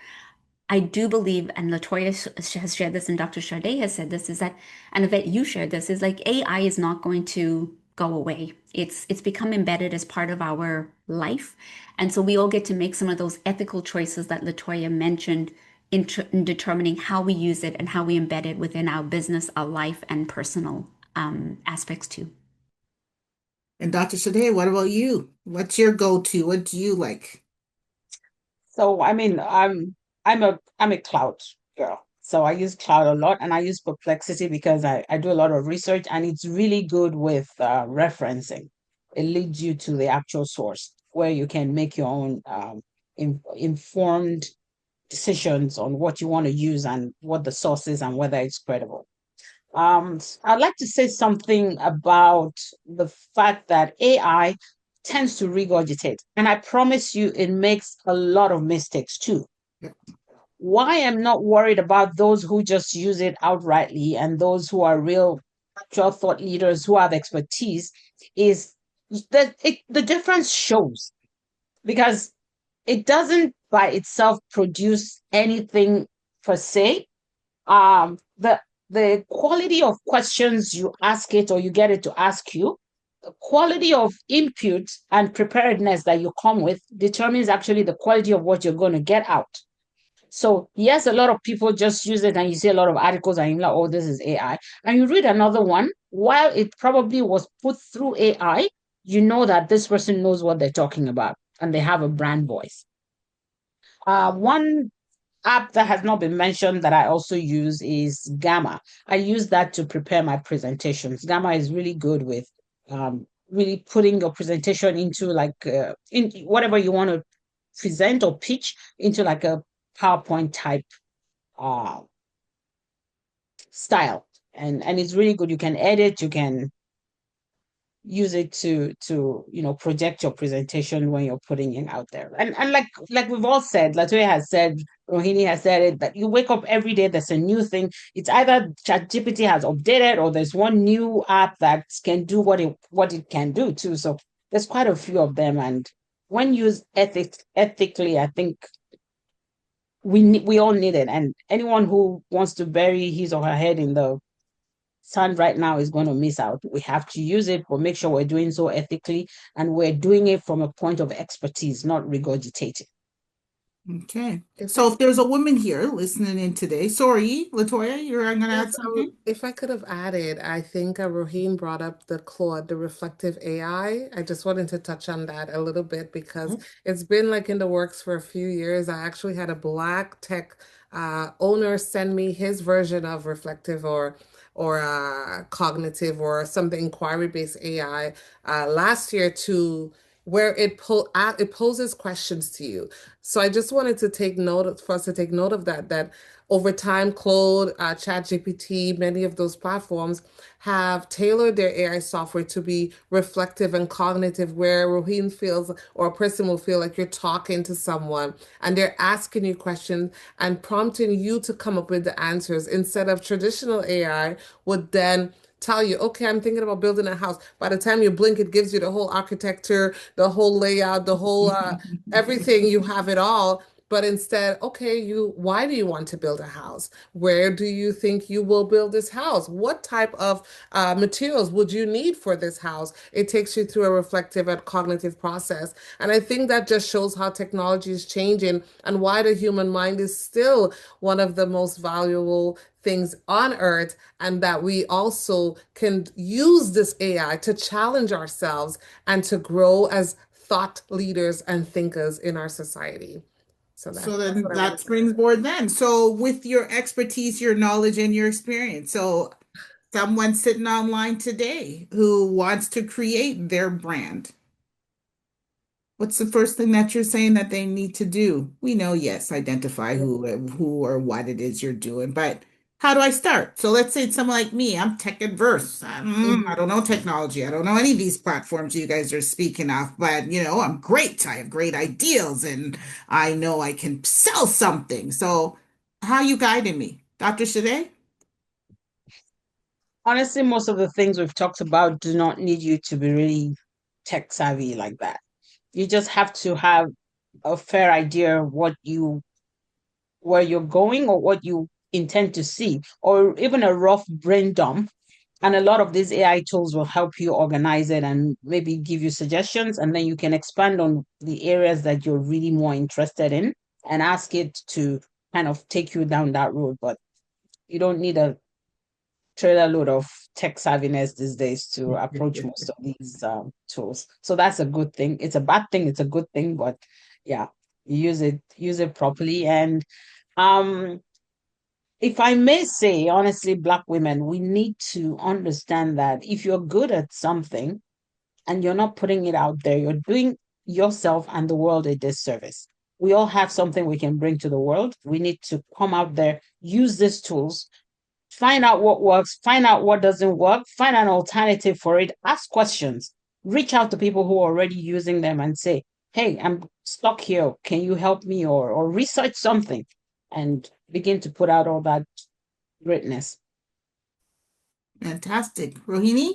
I do believe, and Latoya has shared this, and Dr. Sade has said this, is that, and Yvette, you shared this, is like AI is not going to go away. It's become embedded as part of our life, and so we all get to make some of those ethical choices that Latoya mentioned in determining how we use it and how we embed it within our business, our life, and personal aspects too. And Dr. Shade, what about you? What's your go-to? What do you like? So I mean, I'm a cloud girl. So I use cloud a lot, and I use Perplexity because I do a lot of research, and it's really good with referencing. It leads you to the actual source where you can make your own informed decisions on what you want to use and what the source is and whether it's credible. I'd like to say something about the fact that AI tends to regurgitate, and I promise you, it makes a lot of mistakes too. Why I'm not worried about those who just use it outrightly and those who are real actual thought leaders who have expertise is that the difference shows, because it doesn't by itself produce anything per se. The quality of questions you ask it or you get it to ask you, the quality of input and preparedness that you come with determines actually the quality of what you're going to get out. So yes, a lot of people just use it, and you see a lot of articles and you're like, oh, this is AI. And you read another one, while it probably was put through AI, you know that this person knows what they're talking about and they have a brand voice. One app that has not been mentioned that I also use is Gamma. I use that to prepare my presentations. Gamma is really good with really putting your presentation into like in whatever you want to present or pitch into like a PowerPoint type uh, style. And it's really good. You can edit, you can use it to project your presentation when you're putting it out there. And like we've all said, Latoya has said, Rohini has said it, that you wake up every day, there's a new thing. It's either ChatGPT has updated or there's one new app that can do what it can do too. So there's quite a few of them, and when used ethically, I think we all need it. And anyone who wants to bury his or her head in the sand right now is going to miss out. We have to use it, but make sure we're doing so ethically and we're doing it from a point of expertise, not regurgitating. Okay. If I So if there's a woman here listening in today, sorry, Latoya, you're going to add Yes, something? if I could have added, I think Roheen brought up the Claude, the reflective AI. I just wanted to touch on that a little bit because it's been like in the works for a few years. I actually had a black tech owner send me his version of reflective or cognitive or something inquiry-based AI last year to where it poses questions to you. So I just wanted to take note for us to take note of that over time, Claude, ChatGPT, many of those platforms have tailored their AI software to be reflective and cognitive, where Rohini feels or a person will feel like you're talking to someone and they're asking you questions and prompting you to come up with the answers instead of traditional AI would then tell you, okay, I'm thinking about building a house. By the time you blink, it gives you the whole architecture, the whole layout, the whole everything. You have it all. But instead, okay, why do you want to build a house? Where do you think you will build this house? What type of materials would you need for this house? It takes you through a reflective and cognitive process. And I think that just shows how technology is changing and why the human mind is still one of the most valuable things on earth, and that we also can use this AI to challenge ourselves and to grow as thought leaders and thinkers in our society. So So that's then what I that wanted to say. springboard then. So with your expertise, your knowledge, and your experience. So someone sitting online today who wants to create their brand. What's the first thing that you're saying that they need to do? We know, yes, identify who or what it is you're doing, but how do I start? So let's say it's someone like me, I'm tech adverse. I Mhm. don't know technology. I don't know any of these platforms you guys are speaking of, but I'm great. I have great ideals and I know I can sell something. So how you guiding me? Dr. Shade? Honestly, most of the things we've talked about do not need you to be really tech savvy like that. You just have to have a fair idea of where you're going or what you intend to see, or even a rough brain dump. And a lot of these AI tools will help you organize it and maybe give you suggestions. And then you can expand on the areas that you're really more interested in and ask it to kind of take you down that road. But you don't need a trailer load of tech savviness these days to approach most of these tools. So that's a good thing. It's a bad thing, it's a good thing, but yeah, use it properly. And um if I may say, honestly, Black women, we need to understand that if you're good at something and you're not putting it out there, you're doing yourself and the world a disservice. We all have something we can bring to the world. We need to come out there, use these tools, find out what works, find out what doesn't work, find an alternative for it, ask questions, reach out to people who are already using them and say, hey, I'm stuck here. Can you help me? Or research something and begin to put out all that greatness. Fantastic. Rohini?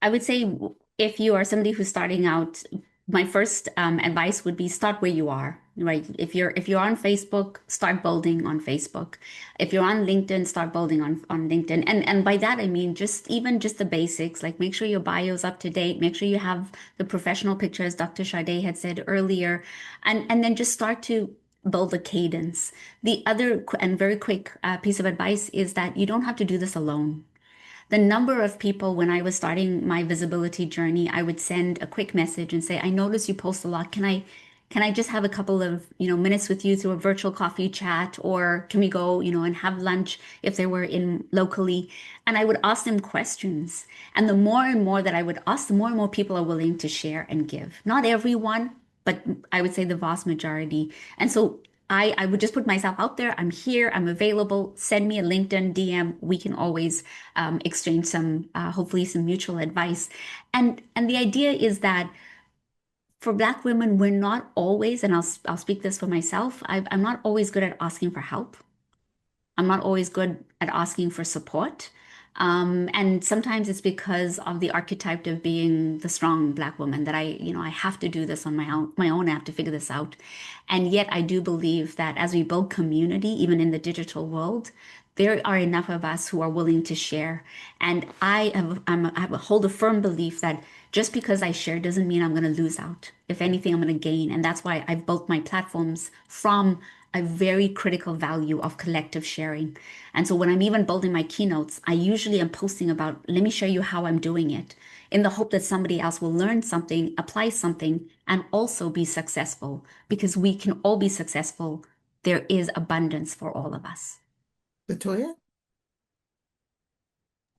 I would say if you are somebody who's starting out, my first advice would be start where you are, right? If you're on Facebook, start building on Facebook. If you're on LinkedIn, start building on LinkedIn. And by that I mean just the basics, like make sure your bio is up to date, make sure you have the professional pictures Dr. Sade had said earlier, and then just start to build a cadence. The other and very quick piece of advice is that you don't have to do this alone. The number of people when I was starting my visibility journey, I would send a quick message and say, I notice you post a lot. Can I just have a couple of, minutes with you through a virtual coffee chat, or can we go, and have lunch if they were in locally? And I would ask them questions. And the more and more that I would ask, the more and more people are willing to share and give. Not everyone, but I would say the vast majority. And so I would just put myself out there. I'm here. I'm available. Send me a LinkedIn DM. We can always exchange some, hopefully, some mutual advice. And the idea is that for Black women, we're not always, and I'll speak this for myself. I'm not always good at asking for help. I'm not always good at asking for support. And sometimes it's because of the archetype of being the strong Black woman that I have to do this on my own. I have to figure this out. And yet I do believe that as we build community, even in the digital world, there are enough of us who are willing to share. And I have a hold a firm belief that just because I share doesn't mean I'm going to lose out. If anything, I'm going to gain. And that's why I've built my platforms from a very critical value of collective sharing. And so when I'm even building my keynotes, I usually am posting about, let me show you how I'm doing it in the hope that somebody else will learn something, apply something, and also be successful because we can all be successful. There is abundance for all of us. Latoya?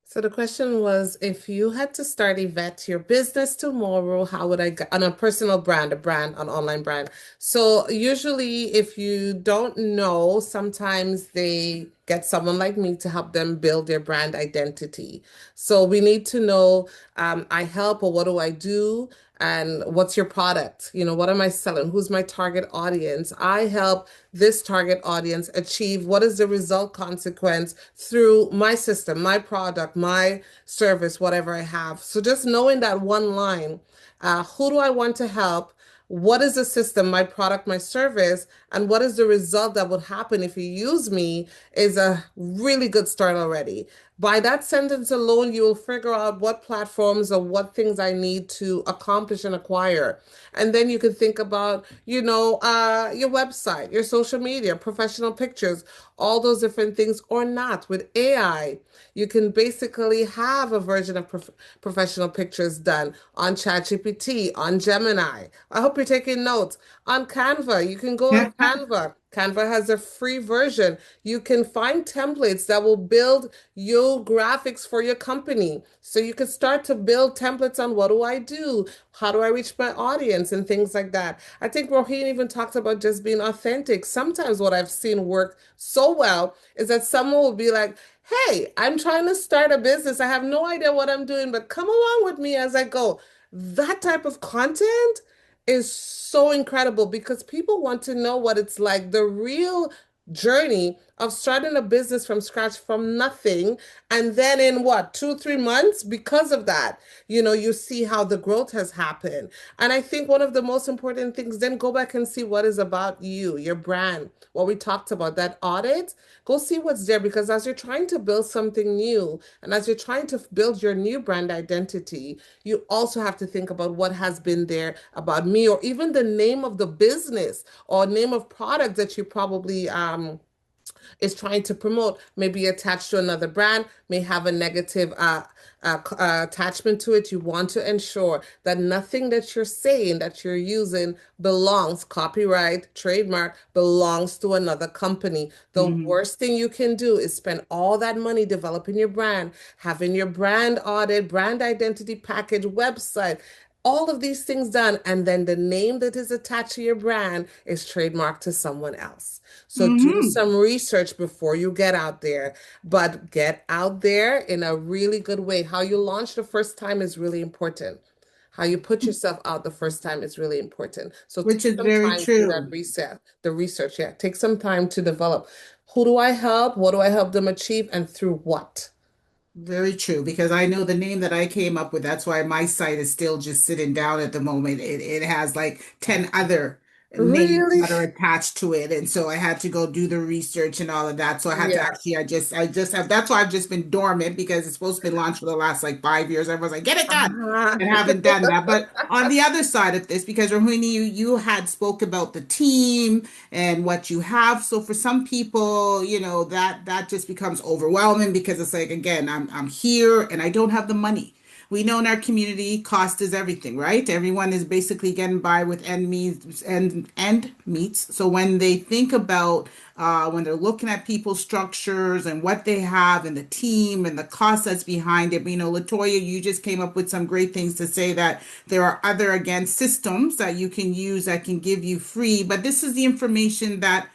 So the question was, if you had to start Yvette, your business tomorrow, how would on a personal brand, an online brand? So usually if you don't know, sometimes they get someone like me to help them build their brand identity. So we need to know, I help, or what do I do? And what's your product? What am I selling? Who's my target audience? I help this target audience achieve what is the result consequence through my system, my product, my service, whatever I have. So just knowing that one line, who do I want to help? What is the system, my product, my service, and what is the result that would happen if you use me is a really good start already. By that sentence alone, you will figure out what platforms or what things I need to accomplish and acquire. And then you can think about, your website, your social media, professional pictures, all those different things, or not. With AI, you can basically have a version of professional pictures done on ChatGPT, on Gemini. I hope you're taking notes. On Canva, you can go on Canva. Canva has a free version. You can find templates that will build your graphics for your company. So you can start to build templates on what do I do? How do I reach my audience and things like that. I think Rohini even talked about just being authentic. Sometimes what I've seen work so well is that someone will be like, hey, I'm trying to start a business. I have no idea what I'm doing, but come along with me as I go. That type of content is so incredible because people want to know what it's like, the real journey of starting a business from scratch, from nothing. And then in what, 2, 3 months, because of that, you see how the growth has happened. And I think one of the most important things, then go back and see what is about you, your brand, what we talked about, that audit. Go see what's there because as you're trying to build something new and as you're trying to build your new brand identity, you also have to think about what has been there about me, or even the name of the business or name of product that you probably is trying to promote, may be attached to another brand, may have a negative attachment to it. You want to ensure that nothing that you're saying, that you're using, belongs, copyright, trademark, belongs to another company. The Mhm. worst thing you can do is spend all that money developing your brand, having your brand audit, brand identity package, website, all of these things done, and then the name that is attached to your brand is trademarked to someone else. So do Mhm. some research before you get out there, but get out there in a really good way. How you launch the first time is really important. How you put yourself out the first time is really important. So Which take is some very time to do that true. research. Yeah, take some time to develop. Who do I help? What do I help them achieve? And through what? Very true, because I know the name that I came up with. That's why my site is still just sitting down at the moment. It has like 10 other names Really? that are attached to it. And so I had to go do the research and all of that. So I had to Yeah. actually, I just have, that's why I've just been dormant because it's supposed to be launched for the last like 5 years. Everyone's like, get it done. Ah. And haven't done that. But on the other side of this, because Rohini, you had spoke about the team and what you have. So for some people, that just becomes overwhelming because it's like, again, I'm here and I don't have the money. We know in our community, cost is everything, right? Everyone is basically getting by with end meets. So when they think about when they're looking at people's structures and what they have and the team and the cost that's behind it, Latoya, you just came up with some great things to say that there are other, again, systems that you can use that can give you free, but this is the information that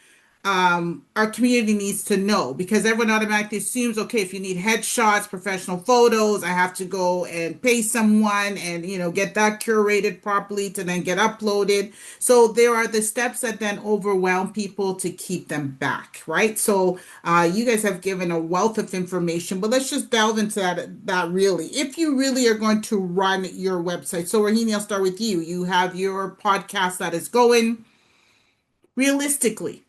our community needs to know because everyone automatically assumes, okay, if you need headshots, professional photos, I have to go and pay someone and, get that curated properly to then get uploaded. So there are the steps that then overwhelm people to keep them back, right? So you guys have given a wealth of information, but let's just delve into that really. If you really are going to run your website, so Rahini, I'll start with you. You have your podcast that is going realistically,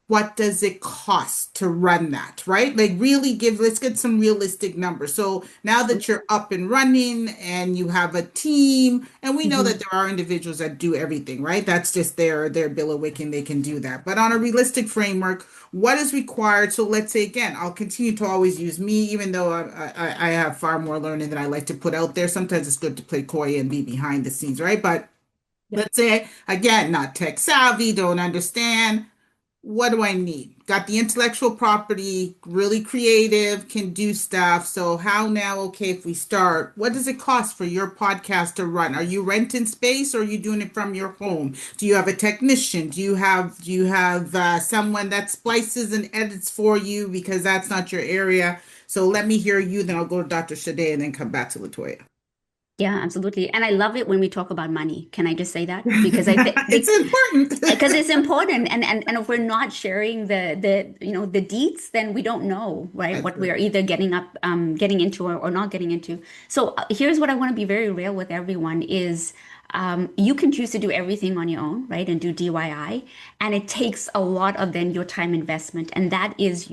what does it cost to run that, right? Like really let's get some realistic numbers. So now that you're up and running and you have a team, and we know that Mhm. there are individuals that do everything, right? That's just their bill of wicking, they can do that. But on a realistic framework, what is required? So let's say again, I'll continue to always use me, even though I have far more learning than I like to put out there. Sometimes it's good to play coy and be behind the scenes, right? But Yeah. let's say again, not tech savvy, don't understand. What do I need? Got the intellectual property, really creative, can do stuff. So how now, okay, if we start, what does it cost for your podcast to run? Are you renting space or are you doing it from your home? Do you have a technician? Do you have someone that splices and edits for you because that's not your area? So let me hear you, then I'll go to Dr. Shade and then come back to Latoya. Yeah, absolutely. And I love it when we talk about money. Can I just say that? Because I think It's because important. it's important, and if we're not sharing the deets, then we don't know, right, That's what we right. are either getting into, or not getting into. So here's what I want to be very real with everyone is, you can choose to do everything on your own, right, and do DIY, and it takes a lot of then your time investment, and that is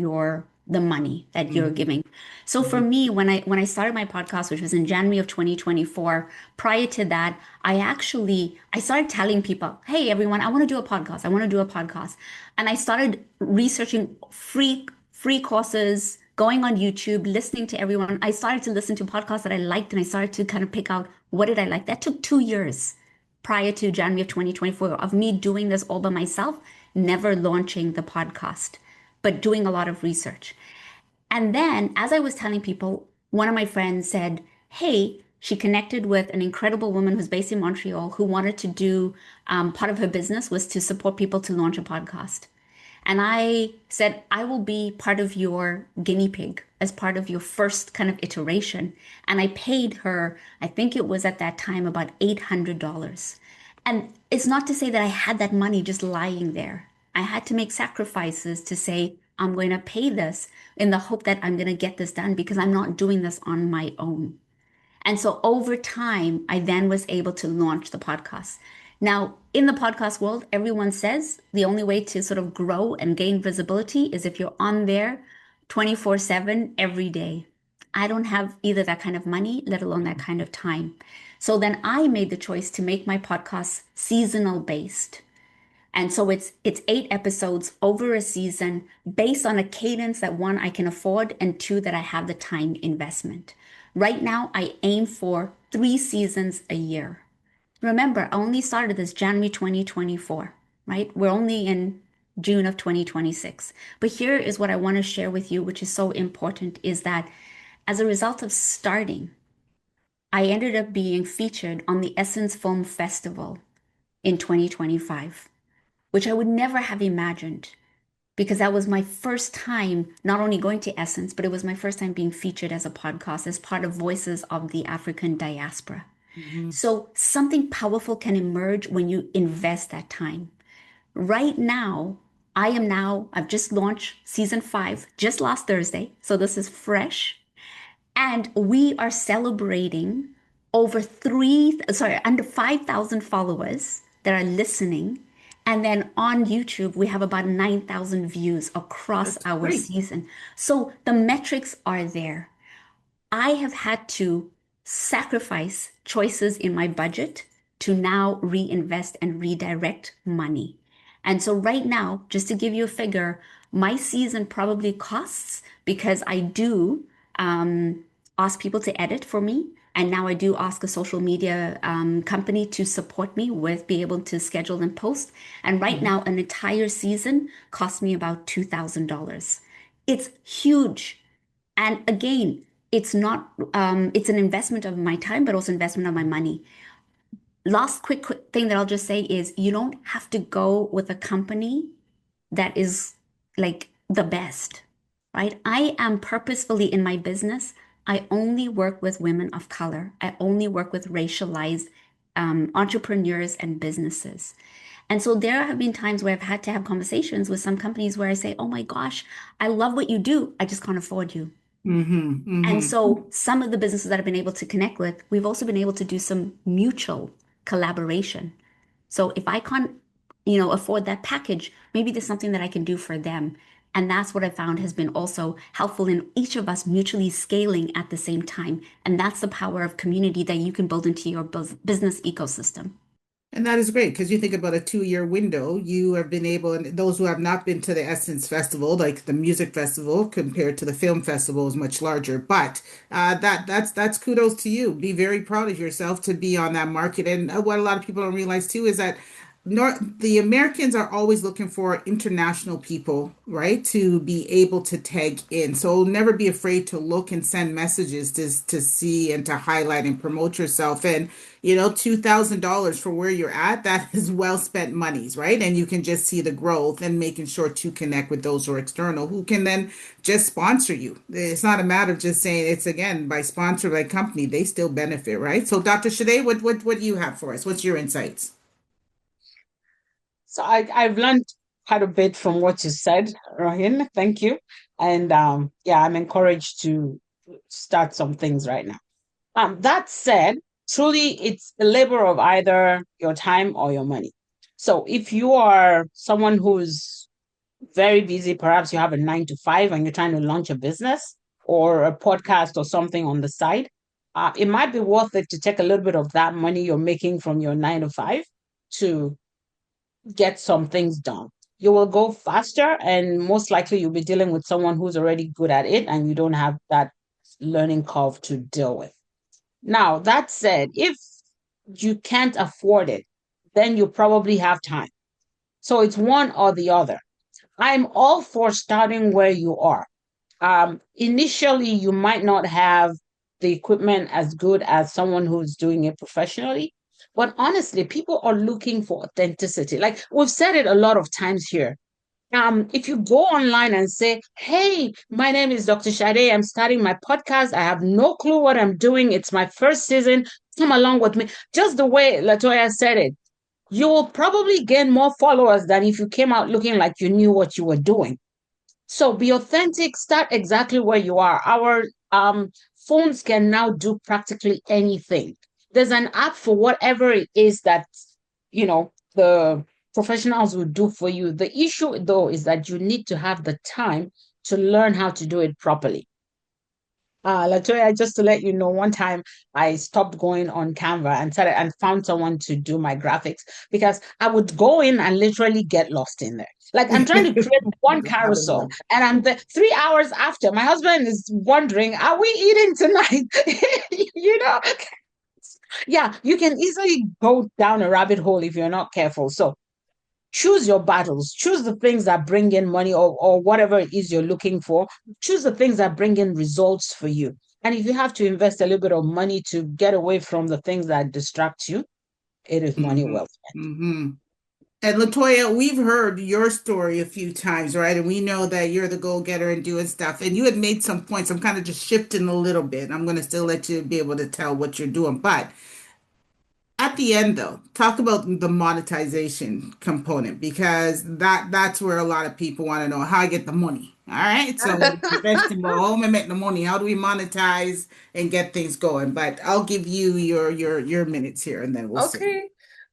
the money that you're Mhm, giving. So for mhm, me, when I started my podcast, which was in January of 2024, prior to that, I started telling people, "Hey everyone, I want to do a podcast. I want to do a podcast." And I started researching free courses, going on YouTube, listening to everyone. I started to listen to podcasts that I liked, and I started to kind of pick out what did I like. That took 2 years prior to January of 2024 of me doing this all by myself, never launching the podcast, but doing a lot of research. And then, as I was telling people, one of my friends said, "Hey, she connected with an incredible woman who's based in Montreal who wanted to do part of her business was to support people to launch a podcast." And I said, "I will be part of your guinea pig as part of your first kind of iteration." And I paid her, I think it was at that time about $800. And it's not to say that I had that money just lying there. I had to make sacrifices to say, I'm going to pay this in the hope that I'm going to get this done because I'm not doing this on my own. And so over time, I then was able to launch the podcast. Now, in the podcast world, everyone says the only way to sort of grow and gain visibility is if you're on there 24/7 every day. I don't have either that kind of money, let alone that kind of time. So then I made the choice to make my podcast seasonal based. And so it's 8 episodes over a season based on a cadence that one I can afford and two that I have the time investment. Right now I aim for 3 seasons a year. Remember, I only started this January 2024, right? We're only in June of 2026. But here is what I want to share with you, which is so important, is that as a result of starting, I ended up being featured on the Essence Film Festival in 2025, which I would never have imagined because that was my first time not only going to Essence, but it was my first time being featured as a podcast as part of Voices of the African Diaspora. mhm, So something powerful can emerge when you invest that time. Right now, I've just launched season 5 just last Thursday. So this is fresh. And we are celebrating under 5,000 followers that are listening. And then on YouTube, we have about 9,000 views across That's our great. season. So the metrics are there. I have had to sacrifice choices in my budget to now reinvest and redirect money. And so, right now, just to give you a figure, my season probably costs because I do ask people to edit for me. And now I do ask a social media company to support me with being able to schedule and post. And right Mhm, now, an entire season costs me about $2,000. It's huge. And again, it's an investment of my time, but also investment of my money. Last quick thing that I'll just say is you don't have to go with a company that is like the best, right? I am purposefully in my business. I only work with women of color. I only work with racialized entrepreneurs and businesses. And so there have been times where I've had to have conversations with some companies where I say, oh my gosh, I love what you do. I just can't afford you. Mm-hmm. And Mm-hmm. so some of the businesses that I've been able to connect with, we've also been able to do some mutual collaboration. So if I can't, afford that package, maybe there's something that I can do for them. And that's what I found has been also helpful in each of us mutually scaling at the same time. And that's the power of community that you can build into your business ecosystem. And that is great because you think about a 2-year window, you have been able, and those who have not been to the Essence Festival, like the music festival compared to the film festival, is much larger. But that's kudos to you. Be very proud of yourself to be on that market. And what a lot of people don't realize too is that the Americans are always looking for international people, right, to be able to tag in. So never be afraid to look and send messages to see and to highlight and promote yourself. And $2,000 for where you're at, that is well spent monies, right? And you can just see the growth and making sure to connect with those who are external who can then just sponsor you. It's not a matter of just saying it's again by sponsor by company, they still benefit, right? So Dr. Shade, what do you have for us? What's your insights? So I've learned quite a bit from what you said, Rohin. Thank you. And yeah, I'm encouraged to start some things right now. That said, truly it's a labor of either your time or your money. So if you are someone who's very busy, perhaps you have a 9 to 5 and you're trying to launch a business or a podcast or something on the side, it might be worth it to take a little bit of that money you're making from your 9 to 5 to get some things done. You will go faster, and most likely you'll be dealing with someone who's already good at it, and you don't have that learning curve to deal with. Now, that said, if you can't afford it, then you probably have time. So it's one or the other. I'm all for starting where you are. Initially, you might not have the equipment as good as someone who's doing it professionally. But honestly, people are looking for authenticity. Like we've said it a lot of times here. If you go online and say, hey, my name is Dr. Shade, I'm starting my podcast. I have no clue what I'm doing. It's my first season. Come along with me. Just the way Latoya said it, you will probably gain more followers than if you came out looking like you knew what you were doing. So be authentic, start exactly where you are. Our phones can now do practically anything. There's an app for whatever it is that, the professionals will do for you. The issue, though, is that you need to have the time to learn how to do it properly. Latoya, just to let you know, one time I stopped going on Canva and started and found someone to do my graphics because I would go in and literally get lost in there. Like I'm trying to create one Having carousel, fun. and I'm there 3 hours after. My husband is wondering, "Are we eating tonight?" you know, yeah, you can easily go down a rabbit hole if you're not careful. So choose your battles, choose the things that bring in money or whatever it is you're looking for, choose the things that bring in results for you. And if you have to invest a little bit of money to get away from the things that distract you, it is money Mm-hmm. well spent. Mm-hmm. And Latoya, we've heard your story a few times, right? And we know that you're the go-getter and doing stuff. And you had made some points. I'm kind of just shifting a little bit. I'm going to still let you be able to tell what you're doing. But at the end, though, talk about the monetization component because that's where a lot of people want to know how I get the money. All right. So vegetable home and make the money. How do we monetize and get things going? But I'll give you your minutes here and then we'll see. Okay.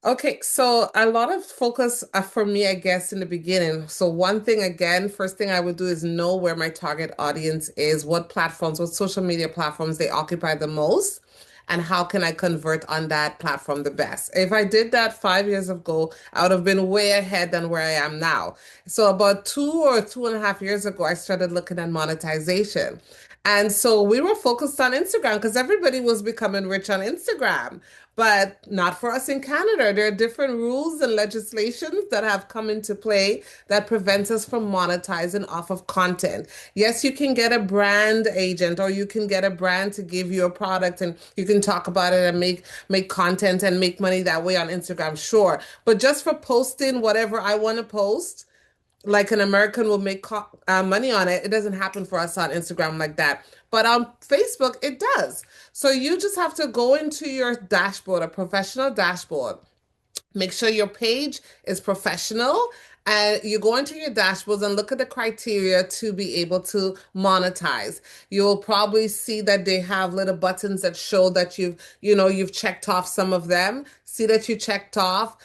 Okay, so a lot of focus for me, I guess, in the beginning. So one thing again, first thing I would do is know where my target audience is, what platforms, what social media platforms they occupy the most, and how can I convert on that platform the best. If I did that 5 years ago, I would have been way ahead than where I am now. So about 2 or 2.5 years ago, I started looking at monetization. And so we were focused on Instagram because everybody was becoming rich on Instagram, but not for us in Canada. There are different rules and legislations that have come into play that prevents us from monetizing off of content. Yes, you can get a brand agent or you can get a brand to give you a product and you can talk about it and make content and make money that way on Instagram, sure. But just for posting whatever I want to post, like an American will make money on it. It doesn't happen for us on Instagram like that. But on Facebook, it does. So you just have to go into your dashboard, a professional dashboard. Make sure your page is professional and you go into your dashboards and look at the criteria to be able to monetize. You'll probably see that they have little buttons that show that you've checked off some of them. See that you checked off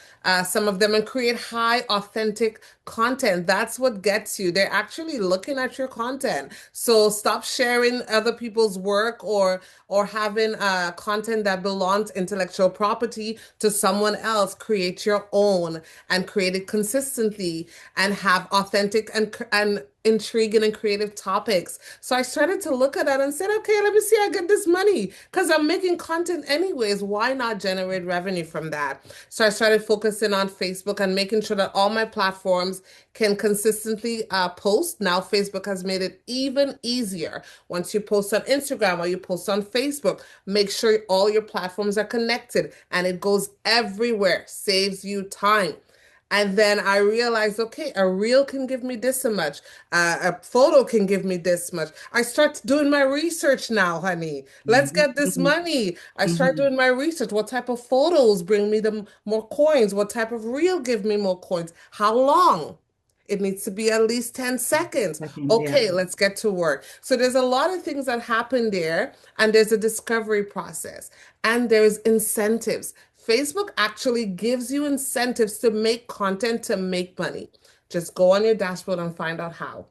some of them and create high authentic content. That's what gets you. They're actually looking at your content. So stop sharing other people's work or having content that belongs intellectual property to someone else. Create your own and create it consistently and have authentic and intriguing and creative topics. So I started to look at that and said, okay, let me see how I get this money because I'm making content anyways. Why not generate revenue from that? So I started focusing on Facebook and making sure that all my platforms can consistently post. Now Facebook has made it even easier. Once you post on Instagram or you post on Facebook, make sure all your platforms are connected and it goes everywhere. Saves you time. And then I realized, okay, a reel can give me this much. A photo can give me this much. I start doing my research now, honey. Let's Mhm, get this mhm, money. I start mhm. doing my research. What type of photos bring me the more coins? What type of reel give me more coins? How long? It needs to be at least 10 seconds. Seconds, yeah. Okay, let's get to work. So there's a lot of things that happen there, and there's a discovery process, and there's incentives. Facebook actually gives you incentives to make content to make money. Just go on your dashboard and find out how.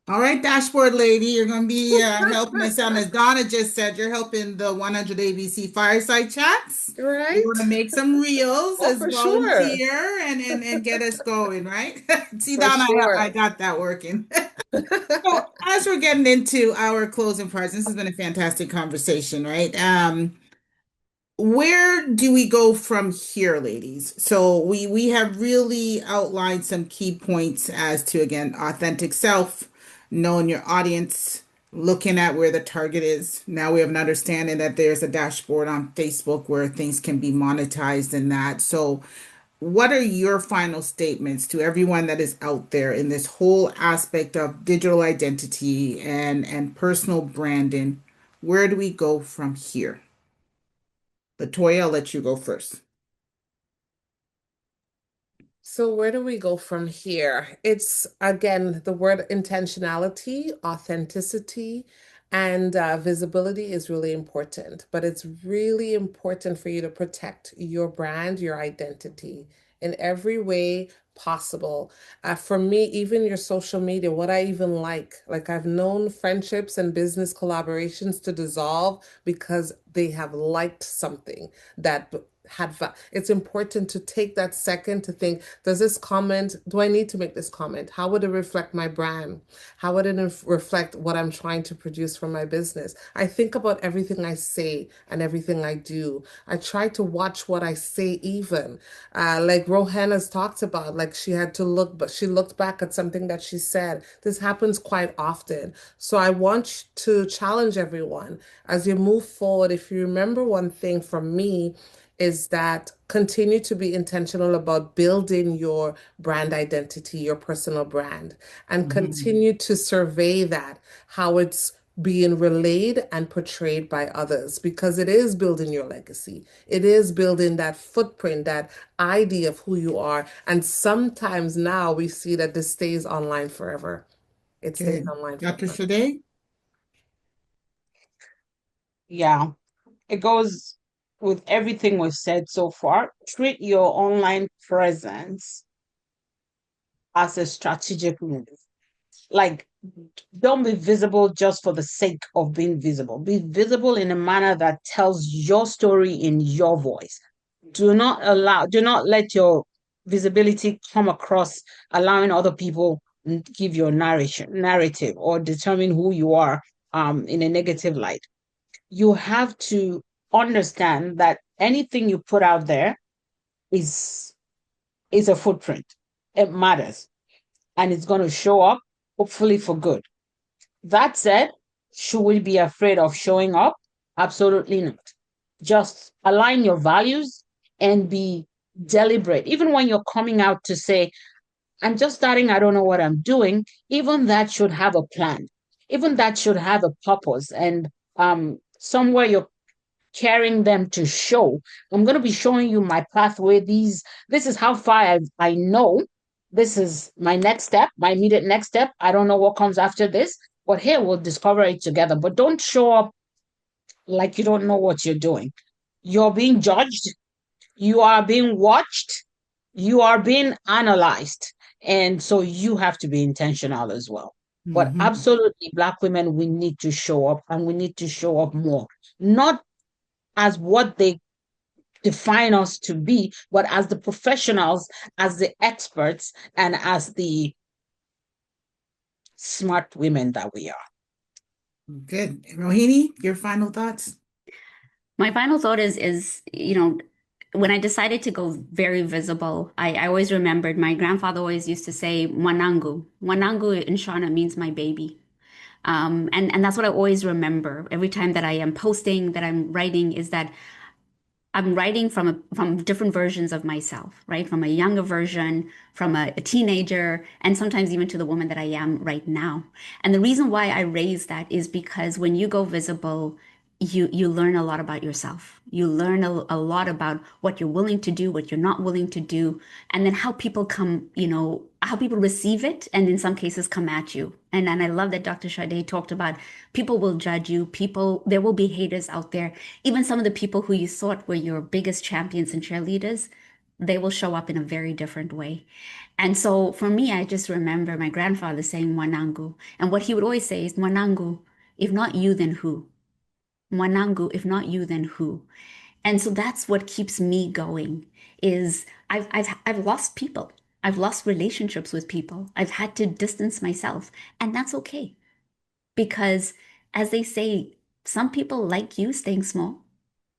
All right, dashboard lady, you're going to be helping us out. As Donna just said, you're helping the 100 ABC Fireside Chats. You're going Right? to make some reels Oh, as for sure. volunteer and get us going, right? See, For Donna, I sure. got that working. So, as we're getting into our closing parts, this has been a fantastic conversation, right? Where do we go from here, ladies? So we have really outlined some key points as to again authentic self, knowing your audience, looking at where the target is. Now we have an understanding that there's a dashboard on Facebook where things can be monetized in that. So what are your final statements to everyone that is out there in this whole aspect of digital identity and personal branding? Where do we go from here? Latoya, I'll let you go first. So where do we go from here? It's again the word intentionality, authenticity, and visibility is really important. But it's really important for you to protect your brand, your identity in every way possible. For me, even your social media, what I even like I've known friendships and business collaborations to dissolve because they have liked something that it's important to take that second to think, does this comment, do I need to make this comment? How would it reflect my brand? How would it reflect what I'm trying to produce for my business? I think about everything I say and everything I do. I try to watch what I say even. Like Rohan has talked about, like she had to look, but she looked back at something that she said. This happens quite often. So I want to challenge everyone as you move forward. If you remember one thing from me, is that continue to be intentional about building your brand identity, your personal brand, and Mhm. continue to survey that, how it's being relayed and portrayed by others, because it is building your legacy. It is building that footprint, that idea of who you are. And sometimes now we see that this stays online forever. It stays Okay. online Dr. forever. Shade? Yeah, it goes with everything we've said so far. Treat your online presence as a strategic move. Like, don't be visible just for the sake of being visible. Be visible in a manner that tells your story in your voice. Do not let your visibility come across allowing other people give your narrative or determine who you are in a negative light. You have to understand that anything you put out there is is a footprint. It matters and it's going to show up hopefully for good. That said, should we be afraid of showing up? Absolutely not. Just align your values and be deliberate. Even when you're coming out to say, I'm just starting, I don't know what I'm doing. Even that should have a plan. Even that should have a purpose. And somewhere you're carrying them to show. I'm going to be showing you my pathway. This is how far I know. This is my next step, my immediate next step. I don't know what comes after this, but here we'll discover it together. But don't show up like you don't know what you're doing. You're being judged, you are being watched, you are being analyzed. And so you have to be intentional as well. But Mhm. absolutely, Black women, we need to show up, and we need to show up more. Not as what they define us to be, but as the professionals, as the experts, and as the smart women that we are. Good. Rohini, your final thoughts? My final thought is, when I decided to go very visible, I always remembered my grandfather always used to say, Mwanangu. Mwanangu in Shona means my baby. And that's what I always remember every time that I am posting, that I'm writing, is that I'm writing from different versions of myself, right? From a younger version, from a teenager, and sometimes even to the woman that I am right now. And the reason why I raise that is because when you go visible, you learn a lot about yourself. You learn a lot about what you're willing to do, what you're not willing to do, and then how people come, how people receive it, and in some cases come at you. And I love that Dr. Sade talked about people will judge you, there will be haters out there. Even some of the people who you thought were your biggest champions and cheerleaders, they will show up in a very different way. And so for me, I just remember my grandfather saying Mwanangu. And what he would always say is, Mwanangu, if not you, then who? Mwanangu, if not you, then who? And so that's what keeps me going is I've lost people. I've lost relationships with people. I've had to distance myself. And that's okay. Because as they say, some people like you staying small.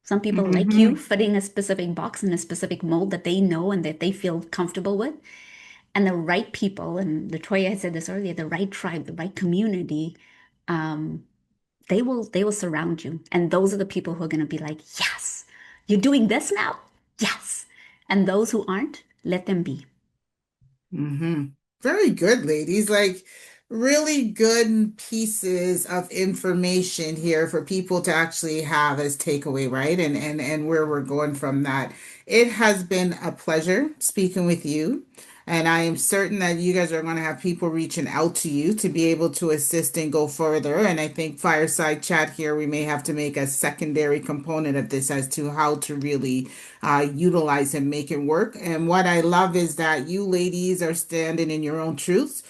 Some people like you Mhm. fitting a specific box in a specific mold that they know and that they feel comfortable with. And the right people, and Latoya had said this earlier, the right tribe, the right community, um, they will surround you. And those are the people who are going to be like, yes, you're doing this now? Yes. And those who aren't, let them be. Mm-hmm. Very good, ladies. Like really good pieces of information here for people to actually have as takeaway, right? And where we're going from that. It has been a pleasure speaking with you. And I am certain that you guys are going to have people reaching out to you to be able to assist and go further. And I think Fireside Chat here, we may have to make a secondary component of this as to how to really utilize and make it work. And what I love is that you ladies are standing in your own truths.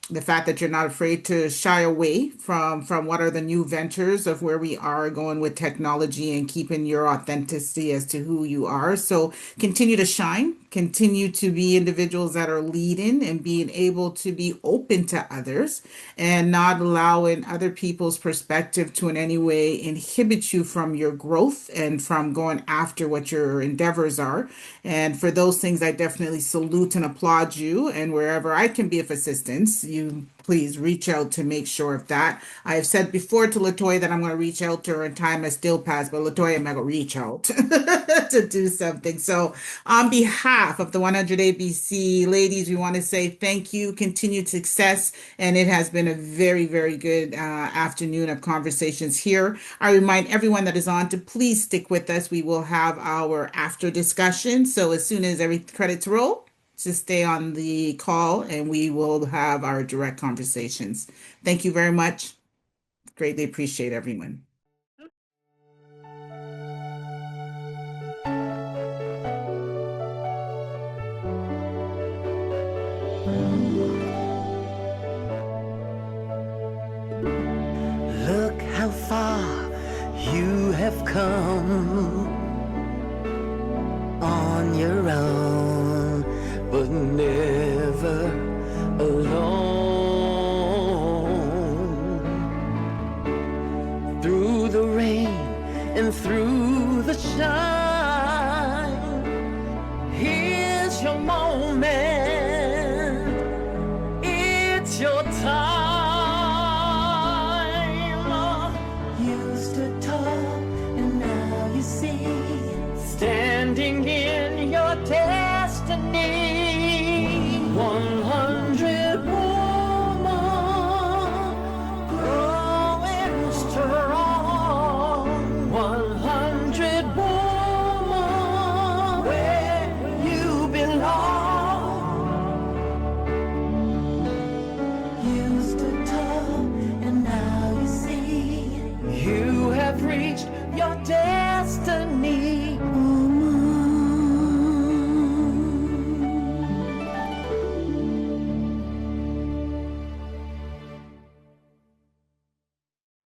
The fact that you're not afraid to shy away from what are the new ventures of where we are going with technology and keeping your authenticity as to who you are. So continue to shine, continue to be individuals that are leading and being able to be open to others and not allowing other people's perspective to in any way inhibit you from your growth and from going after what your endeavors are. And for those things, I definitely salute and applaud you. And wherever I can be of assistance, you please reach out to make sure of that. I have said before to Latoya that I'm going to reach out to her in time has still passed, but Latoya, I'm going to reach out to do something. So, on behalf of the 100 ABC ladies, we want to say thank you, continued success, and it has been a very, very good afternoon of conversations here. I remind everyone that is on to please stick with us. We will have our after discussion. So, as soon as every credits roll, just stay on the call and we will have our direct conversations. Thank you very much. Greatly appreciate everyone. Look how far you have come on your own, but never alone. Through the rain and through the shine.